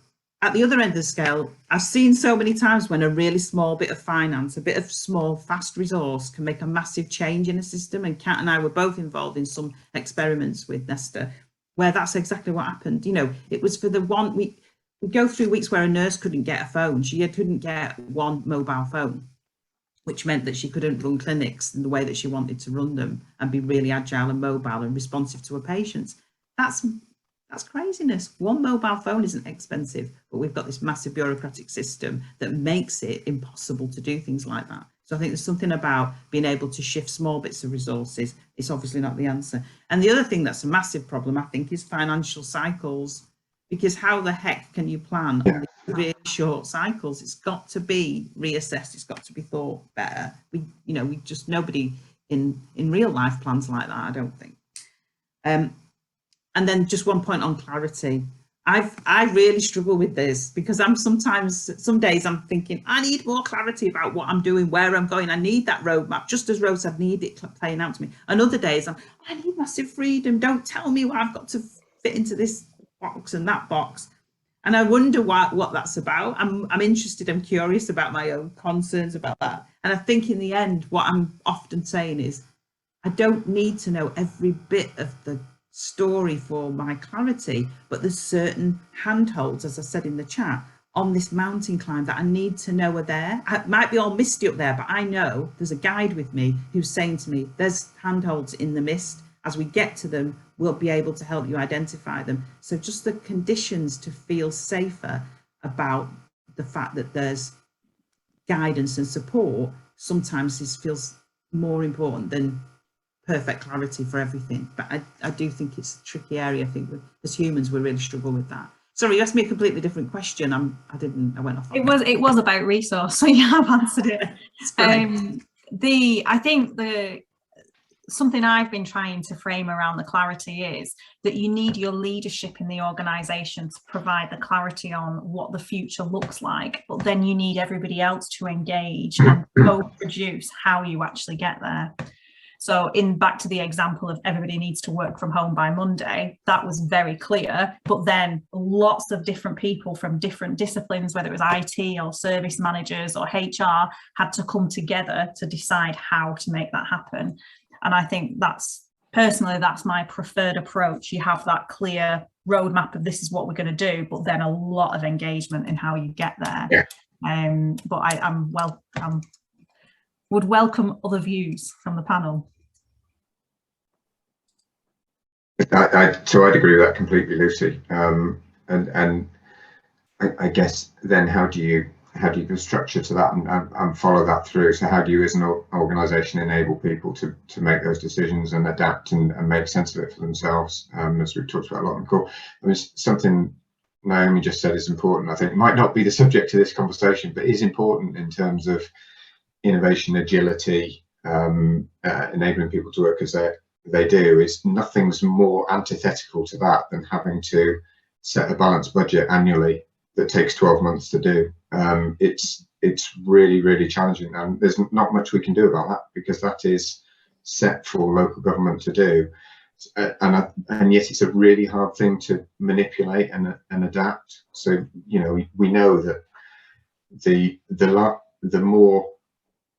at the other end of the scale, I've seen so many times when a really small bit of finance, a bit of small, fast resource can make a massive change in a system. And Kat and I were both involved in some experiments with Nesta, where that's exactly what happened. It was for the one, we go through weeks where a nurse couldn't get a phone. She couldn't get one mobile phone, which meant that she couldn't run clinics in the way that she wanted to run them and be really agile and mobile and responsive to her patients. That's craziness. One mobile phone isn't expensive, but we've got this massive bureaucratic system that makes it impossible to do things like that. So I think there's something about being able to shift small bits of resources. It's obviously not the answer. And the other thing that's a massive problem, I think, is financial cycles, because how the heck can you plan on these really short cycles? It's got to be reassessed. It's got to be thought better. Nobody in real life plans like that, I don't think. And then just one point on clarity. I really struggle with this because some days I'm thinking, I need more clarity about what I'm doing, where I'm going. I need that roadmap, just as Rose said, need it playing out to me. And other days I need massive freedom. Don't tell me what I've got to fit into this box and that box. And I wonder what that's about. I'm interested, I'm curious about my own concerns about that. And I think in the end, what I'm often saying is, I don't need to know every bit of the story for my clarity, but there's certain handholds, as I said in the chat, on this mountain climb that I need to know are there. I might be all misty up there, but I know there's a guide with me who's saying to me, there's handholds in the mist. As we get to them, we'll be able to help you identify them. So just the conditions to feel safer about the fact that there's guidance and support sometimes feels more important than perfect clarity for everything. But I do think it's a tricky area. I think as humans, we really struggle with that. Sorry, you asked me a completely different question. I went off. It was about resource, so you have answered it. I think something I've been trying to frame around the clarity is that you need your leadership in the organisation to provide the clarity on what the future looks like, but then you need everybody else to engage and co-produce how you actually get there. So back to the example of everybody needs to work from home by Monday, that was very clear. But then lots of different people from different disciplines, whether it was IT or service managers or HR, had to come together to decide how to make that happen. And I think that's my preferred approach. You have that clear roadmap of this is what we're going to do, but then a lot of engagement in how you get there. Yeah. But I would welcome other views from the panel. So I'd agree with that completely, Lucy. And I guess then how do you give structure to that and follow that through? So how do you as an organisation enable people to make those decisions and adapt and make sense of it for themselves, as we've talked about a lot in the call? I mean, something Naomi just said is important. I think it might not be the subject of this conversation, but is important in terms of innovation, agility, enabling people to work as they do. Is nothing's more antithetical to that than having to set a balanced budget annually that takes 12 months to do. It's really, really challenging, and there's not much we can do about that because that is set for local government to do. And yet it's a really hard thing to manipulate and adapt. So, you know, we know that the more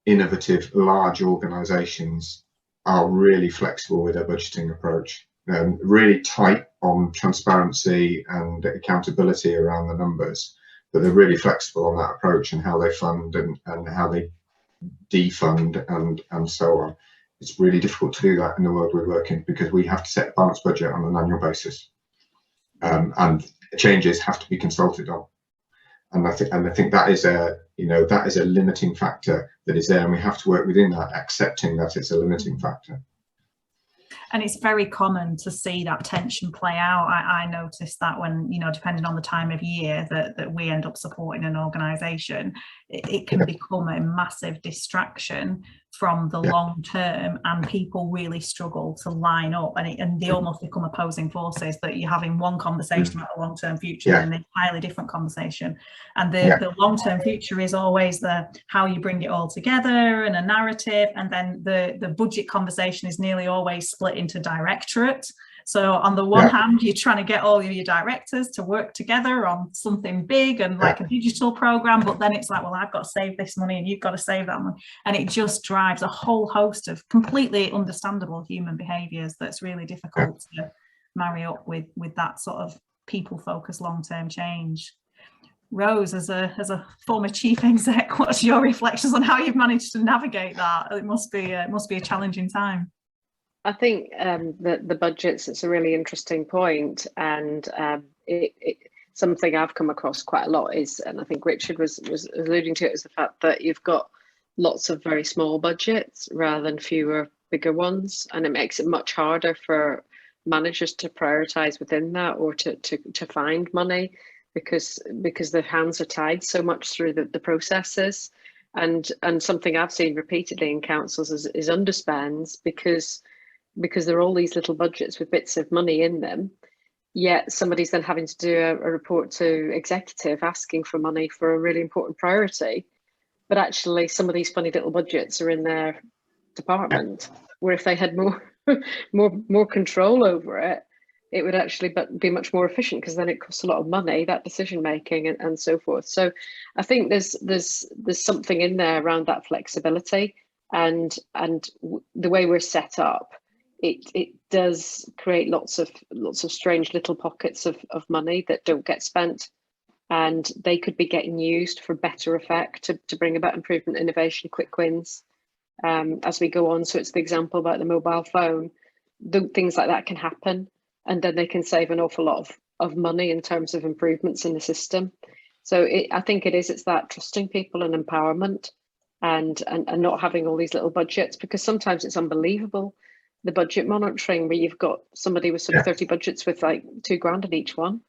innovative large organizations are really flexible with their budgeting approach, really tight on transparency and accountability around the numbers, but they're really flexible on that approach and how they fund and how they defund and so on. It's really difficult to do that in the world we work in because we have to set a balanced budget on an annual basis, and changes have to be consulted on. And I think that is a limiting factor that is there, and we have to work within that, accepting that it's a limiting factor. And it's very common to see that tension play out. I noticed that when, you know, depending on the time of year that we end up supporting an organisation, it can become a massive distraction from the long term, and people really struggle to line up, and they almost become opposing forces, that you're having one conversation about the long-term future and an entirely different conversation. And the long-term future is always the how you bring it all together and a narrative, and then the budget conversation is nearly always split into directorate. So on the one hand, you're trying to get all of your directors to work together on something big and like a digital program, but then it's like, well, I've got to save this money and you've got to save that money. And it just drives a whole host of completely understandable human behaviours that's really difficult to marry up with that sort of people-focused long-term change. Rose, as a former chief exec, what's your reflections on how you've managed to navigate that? It must be a challenging time. I think the budgets, it's a really interesting point, and something I've come across quite a lot is, and I think Richard was alluding to it, is the fact that you've got lots of very small budgets rather than fewer bigger ones, and it makes it much harder for managers to prioritise within that, or to find money, because their hands are tied so much through the processes. And something I've seen repeatedly in councils is underspends because there are all these little budgets with bits of money in them, yet somebody's then having to do a report to executive asking for money for a really important priority. But actually some of these funny little budgets are in their department, where if they had more control over it, it would actually be much more efficient, because then it costs a lot of money, that decision making and so forth. So I think there's something in there around that flexibility, and the way we're set up. It does create lots of strange little pockets of money that don't get spent, and they could be getting used for better effect to bring about improvement, innovation, quick wins as we go on. So it's the example about the mobile phone. Things like that can happen, and then they can save an awful lot of money in terms of improvements in the system. So I think it's that trusting people and empowerment, and not having all these little budgets, because sometimes it's unbelievable. The budget monitoring, where you've got somebody with sort of 30 budgets with like £2,000 in each one,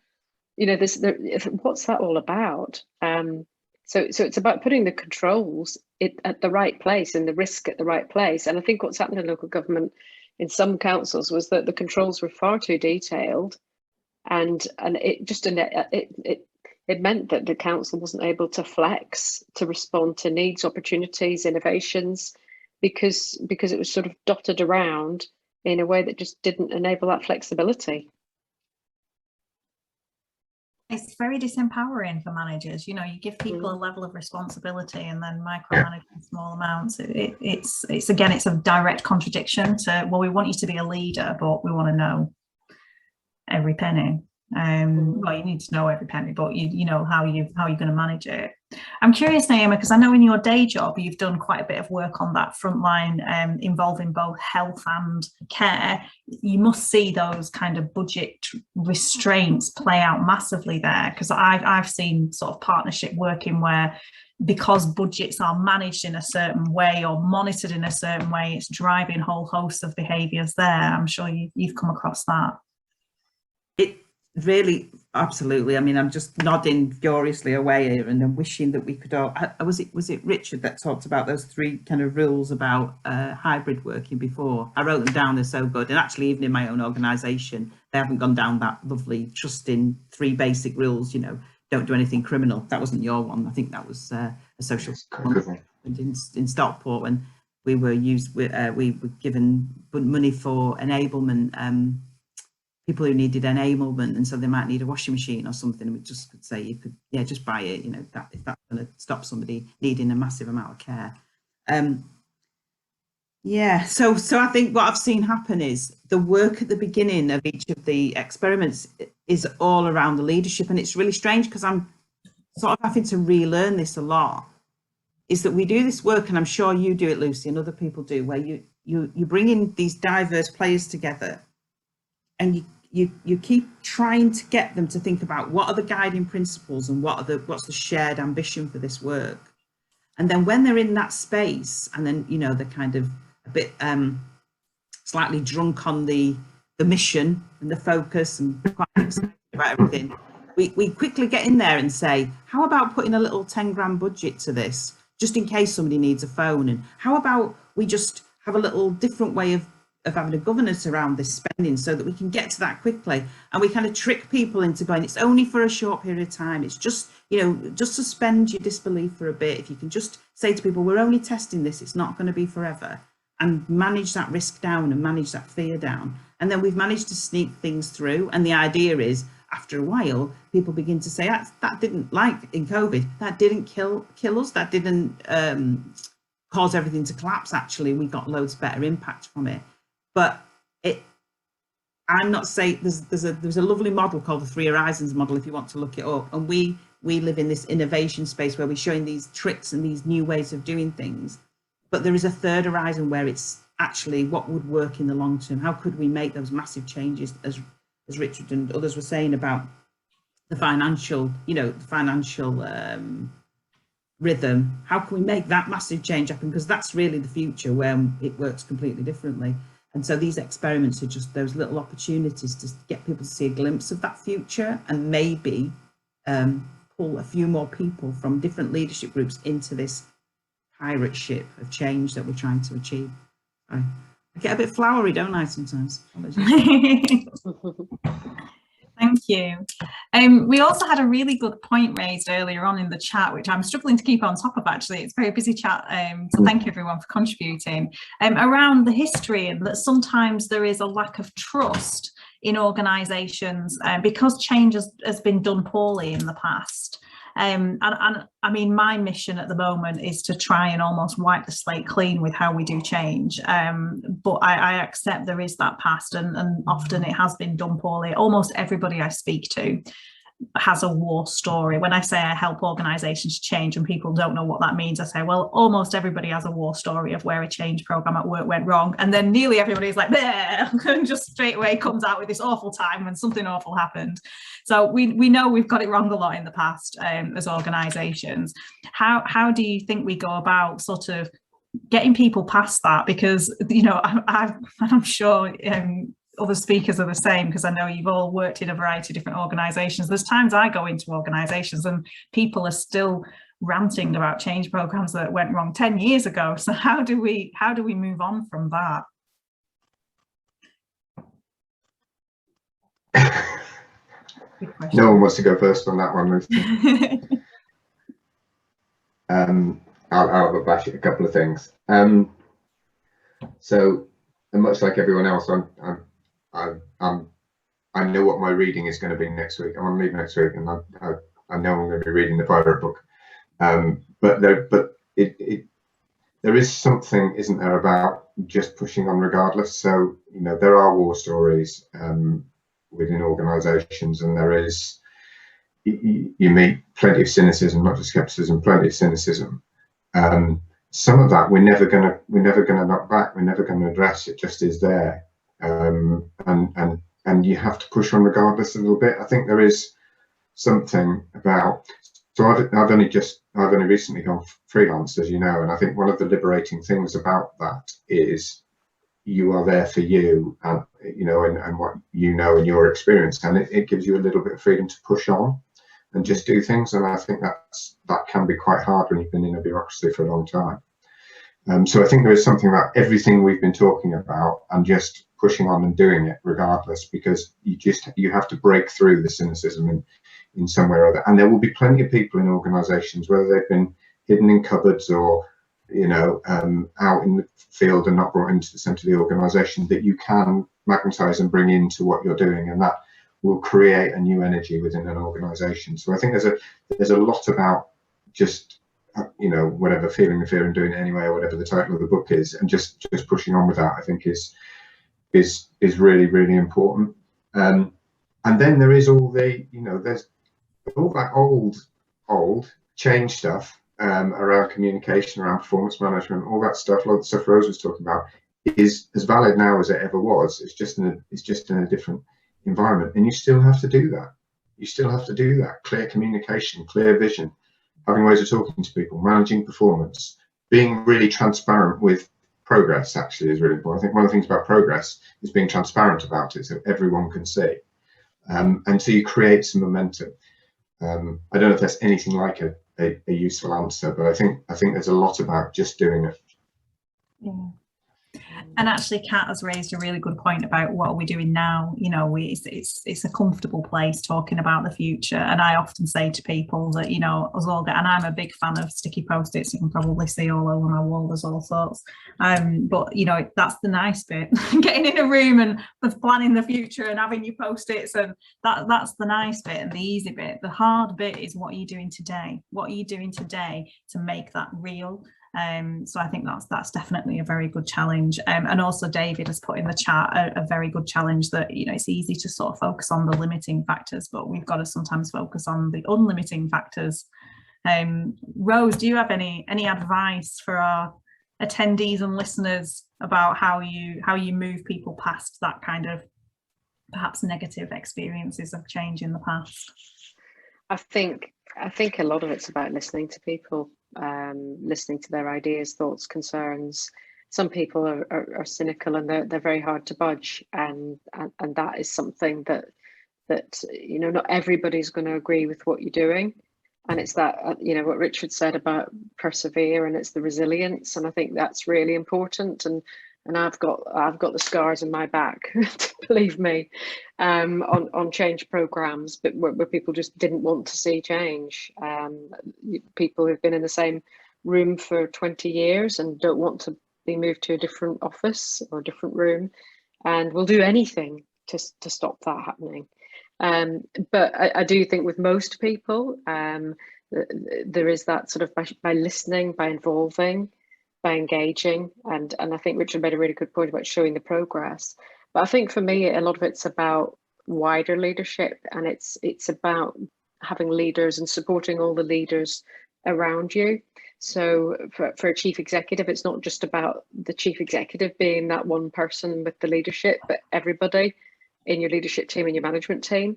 you know, what's that all about? So it's about putting the controls at the right place and the risk at the right place. And I think what's happened in local government in some councils was that the controls were far too detailed, and it meant that the council wasn't able to flex to respond to needs, opportunities, innovations, because it was sort of dotted around in a way that just didn't enable that flexibility. It's very disempowering for managers. You give people a level of responsibility and then micromanaging small amounts. It's again, it's a direct contradiction to, well, we want you to be a leader, but we want to know every penny. Well, you need to know every penny, but you know how you're going to manage it. I'm curious, Naomi, because I know in your day job you've done quite a bit of work on that front line, involving both health and care. You must see those kind of budget restraints play out massively there, because I've seen sort of partnership working where, because budgets are managed in a certain way or monitored in a certain way, it's driving whole hosts of behaviours there. I'm sure you've come across that. It really, absolutely. I mean, I'm just nodding furiously away here, and I'm wishing that we could all. Was it Richard that talked about those 3 kind of rules about hybrid working before? I wrote them down. They're so good, and actually, even in my own organisation, they haven't gone down that lovely trusting 3 basic rules. Don't do anything criminal. That wasn't your one. I think that was a social one in Stockport when we were we were given money for enablement. People who needed enablement, and so they might need a washing machine or something, and we just could say, you could, just buy it, that if that's going to stop somebody needing a massive amount of care. So I think what I've seen happen is the work at the beginning of each of the experiments is all around the leadership, and it's really strange because I'm sort of having to relearn this a lot, is that we do this work, and I'm sure you do it, Lucy, and other people do, where you bring in these diverse players together, and you keep trying to get them to think about what are the guiding principles and what's the shared ambition for this work. And then when they're in that space, and then they're kind of a bit slightly drunk on the mission and the focus and quite excited about everything, we quickly get in there and say, how about putting a little 10 grand budget to this, just in case somebody needs a phone? And how about we just have a little different way of having a governance around this spending so that we can get to that quickly? And we kind of trick people into going, it's only for a short period of time. It's just, just suspend your disbelief for a bit. If you can just say to people, we're only testing this, it's not going to be forever, and manage that risk down and manage that fear down. And then we've managed to sneak things through. And the idea is, after a while, people begin to say, that didn't, like in COVID, that didn't kill us, that didn't cause everything to collapse. Actually, we got loads better impact from it. But I'm not saying, there's a lovely model called the 3 Horizons model, if you want to look it up. And we live in this innovation space where we're showing these tricks and these new ways of doing things. But there is a 3rd horizon where it's actually what would work in the long term. How could we make those massive changes, as Richard and others were saying about the financial, rhythm? How can we make that massive change happen? Because that's really the future, where it works completely differently. And so these experiments are just those little opportunities to get people to see a glimpse of that future, and maybe pull a few more people from different leadership groups into this pirate ship of change that we're trying to achieve. I get a bit flowery, don't I, sometimes? Thank you. We also had a really good point raised earlier on in the chat, which I'm struggling to keep on top of, actually. It's a very busy chat, so thank you everyone for contributing, around the history, and that sometimes there is a lack of trust in organisations because change has been done poorly in the past. And I mean, my mission at the moment is to try and almost wipe the slate clean with how we do change. But I accept there is that past, and often it has been done poorly. Almost everybody I speak to has a war story. When I say I help organisations change and people don't know what that means, I say, well, almost everybody has a war story of where a change programme at work went wrong. And then nearly everybody's like, bleh, and just straight away comes out with this awful time when something awful happened. So we know we've got it wrong a lot in the past as organisations. How do you think we go about sort of getting people past that? Because, I'm sure other speakers are the same, because I know you've all worked in a variety of different organisations. There's times I go into organisations and people are still ranting about change programmes that went wrong 10 years ago. So how do we move on from that? No one wants to go first on that one, Lucy. I'll have a bash at a couple of things. So, and much like everyone else, I know what my reading is going to be next week. I'm on leave next week, and I know I'm going to be reading the pirate book. But there is something, isn't there, about just pushing on regardless. So, you know, there are war stories within organisations, and there is, you meet plenty of cynicism, not just skepticism, plenty of cynicism. Some of that we're never gonna knock back. We're never gonna address. It just is there, and you have to push on regardless a little bit. I think there is something about. So I've only recently gone freelance, as you know, and I think one of the liberating things about that is you are there for you, and you know, and what you know and your experience, and it gives you a little bit of freedom to push on and just do things. And I think that can be quite hard when you've been in a bureaucracy for a long time. So I think there is something about everything we've been talking about and just pushing on and doing it regardless, because you have to break through the cynicism in some way or other. And there will be plenty of people in organisations, whether they've been hidden in cupboards or, you know, out in the field and not brought into the centre of the organisation, that you can magnetise and bring into what you're doing, and that will create a new energy within an organisation. So I think there's a lot about just, you know, whatever, feeling the fear and doing it anyway, or whatever the title of the book is, and just pushing on with that, I think is really, really important. And then there is all the, you know, there's all that old change stuff around communication, around performance management, all that stuff, a lot of the stuff Rose was talking about, is as valid now as it ever was. It's just in a different environment, and you still have to do that. You still have to do that. Clear communication, clear vision, having ways of talking to people, managing performance, being really transparent with progress actually is really important. I think one of the things about progress is being transparent about it so everyone can see. And so you create some momentum. I don't know if there's anything like a useful answer, but I think there's a lot about just doing it. Yeah. And actually, Kat has raised a really good point about what are we doing now. You know, it's a comfortable place talking about the future. And I often say to people that, you know, us all get, and I'm a big fan of sticky post-its. You can probably see all over my wall, there's all sorts. But, you know, that's the nice bit, getting in a room and planning the future and having your post-its, and that's the nice bit and the easy bit. The hard bit is what are you doing today? What are you doing today to make that real? So I think that's definitely a very good challenge. And also David has put in the chat a very good challenge that, you know, it's easy to sort of focus on the limiting factors, but we've got to sometimes focus on the unlimiting factors. Rose, do you have any advice for our attendees and listeners about how you move people past that kind of perhaps negative experiences of change in the past? I think a lot of it's about listening to people, listening to their ideas, thoughts, concerns. Some people are cynical and they're very hard to budge, and that is something that you know, not everybody's going to agree with what you're doing, and it's that you know what Richard said about persevere, and it's the resilience, and I think that's really important. And I've got the scars in my back, believe me, on change programs, but where people just didn't want to see change. People who've been in the same room for 20 years and don't want to be moved to a different office or a different room, and will do anything to stop that happening. But I do think with most people, there is that sort of by listening, by involving, by engaging, and I think Richard made a really good point about showing the progress. But I think for me, a lot of it's about wider leadership, and it's about having leaders and supporting all the leaders around you. So for a chief executive, it's not just about the chief executive being that one person with the leadership, but everybody in your leadership team and your management team.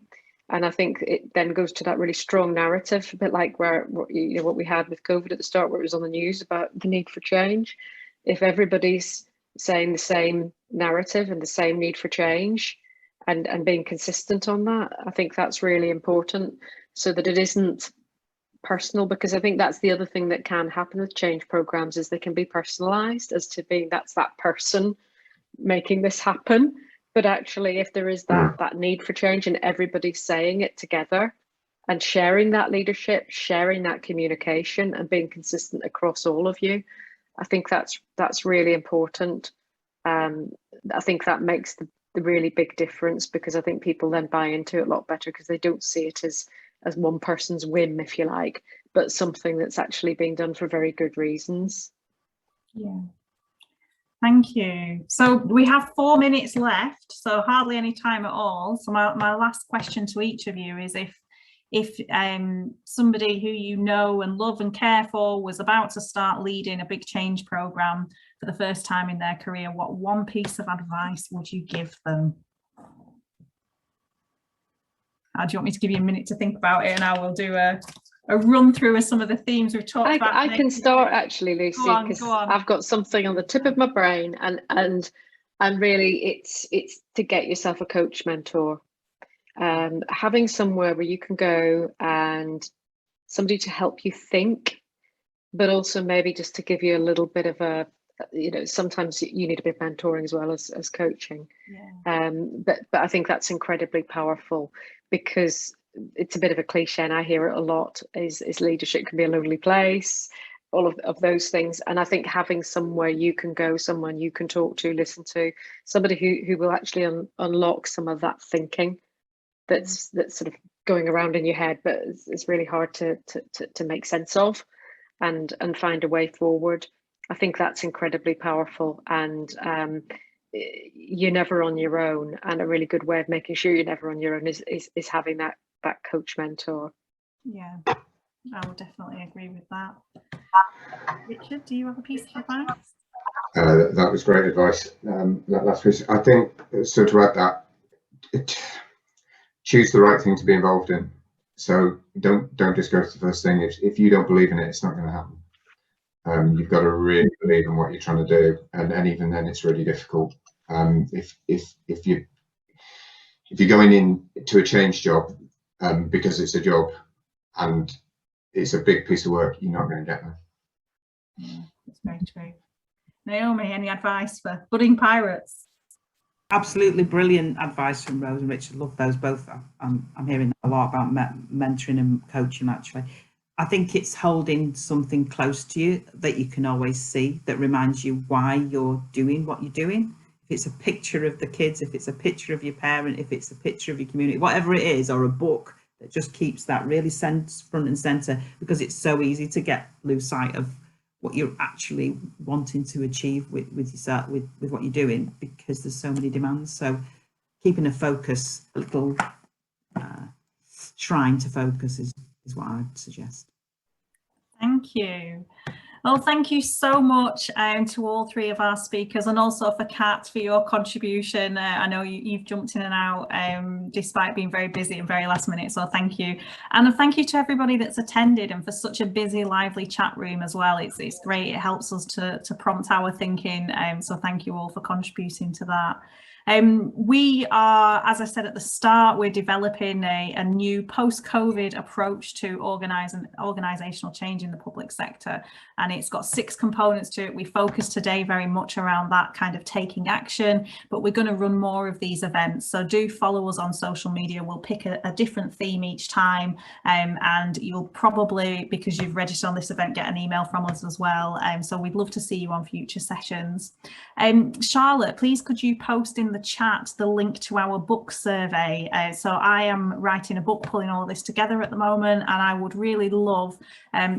And I think it then goes to that really strong narrative, a bit like what we had with COVID at the start, where it was on the news about the need for change. If everybody's saying the same narrative and the same need for change, and being consistent on that, I think that's really important, so that it isn't personal, because I think that's the other thing that can happen with change programs, is they can be personalized as to being that's that person making this happen. But actually, if there is that need for change and everybody's saying it together and sharing that leadership, sharing that communication and being consistent across all of you, I think that's really important. I think that makes the really big difference, because I think people then buy into it a lot better, because they don't see it as one person's whim, if you like, but something that's actually being done for very good reasons. Yeah. Thank you. So we have 4 minutes left, so hardly any time at all. So my last question to each of you is, if somebody who you know and love and care for was about to start leading a big change program for the first time in their career, what one piece of advice would you give them? Do you want me to give you a minute to think about it, and I will do a run through of some of the themes we've talked about? I can start actually, Lucy, because I've got something on the tip of my brain, and really it's to get yourself a coach mentor. Having somewhere where you can go and somebody to help you think, but also maybe just to give you a little bit of a, sometimes you need a bit of mentoring as well as coaching. Yeah. But I think that's incredibly powerful, because it's a bit of a cliche, and I hear it a lot, is leadership can be a lonely place, all of those things. And I think having somewhere you can go, someone you can talk to, listen to, somebody who will actually unlock some of that thinking that's sort of going around in your head, but it's really hard to make sense of and find a way forward. I think that's incredibly powerful, and you're never on your own, and a really good way of making sure you're never on your own is having that coach mentor. Yeah, I would definitely agree with that. Richard, do you have a piece of advice? That was great advice. That last piece, I think, so to add that, choose the right thing to be involved in. So don't just go to the first thing. If you don't believe in it, it's not going to happen. You've got to really believe in what you're trying to do, and even then it's really difficult. If you're going into a change job because it's a job and it's a big piece of work, you're not going to get there. Yeah, that's very true. Naomi, any advice for budding pirates? Absolutely brilliant advice from Rose and Richard. Love those both. I'm hearing a lot about mentoring and coaching, actually. I think it's holding something close to you that you can always see, that reminds you why you're doing what you're doing. If it's a picture of the kids, if it's a picture of your parent, if it's a picture of your community, whatever it is, or a book that just keeps that really front and center, because it's so easy to lose sight of what you're actually wanting to achieve with yourself, with what you're doing, because there's so many demands. So keeping a focus, a little shrine to focus is what I would suggest. Thank you. Well, thank you so much to all three of our speakers, and also for Kat for your contribution. I know you've jumped in and out despite being very busy and very last minute, so thank you. And thank you to everybody that's attended, and for such a busy, lively chat room as well. It's great. It helps us to prompt our thinking. So thank you all for contributing to that. We are, as I said at the start, we're developing a new post-COVID approach to organisational change in the public sector, and it's got 6 components to it. We focus today very much around that kind of taking action, but we're going to run more of these events, so do follow us on social media. We'll pick a different theme each time, and you'll probably, because you've registered on this event, get an email from us as well. So we'd love to see you on future sessions. Charlotte, please could you post in the chat the link to our book survey? So I am writing a book, pulling all of this together at the moment, and I would really love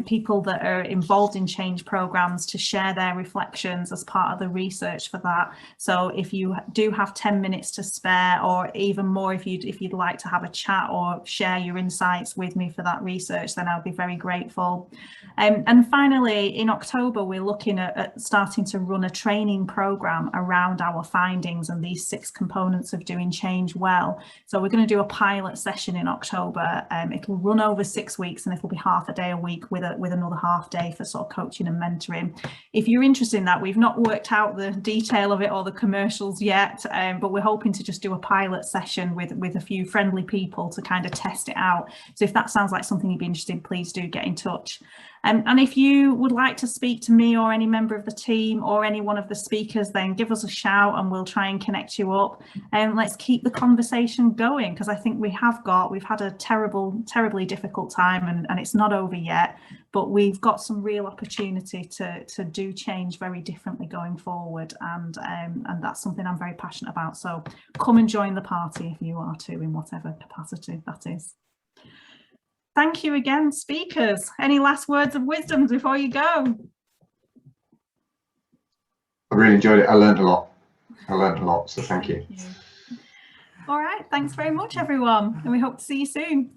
people that are involved in change programs to share their reflections as part of the research for that. So if you do have 10 minutes to spare, or even more if you'd like to have a chat or share your insights with me for that research, then I'll be very grateful. And finally, in October, we're looking at starting to run a training program around our findings and these 6 components of doing change well. So we're going to do a pilot session in October. It'll run over 6 weeks, and it'll be half a day a week with another half day for sort of coaching and mentoring. If you're interested in that, we've not worked out the detail of it or the commercials yet, but we're hoping to just do a pilot session with a few friendly people to kind of test it out. So if that sounds like something you'd be interested in, please do get in touch. And if you would like to speak to me or any member of the team or any one of the speakers, then give us a shout and we'll try and connect you up. And let's keep the conversation going, because I think we've had a terribly difficult time, and it's not over yet. but we've got some real opportunity to do change very differently going forward, and that's something I'm very passionate about. So come and join the party if you are too, in whatever capacity that is. Thank you again, speakers. Any last words of wisdom before you go? I really enjoyed it. I learned a lot. So thank you. All right, thanks very much, everyone, and we hope to see you soon.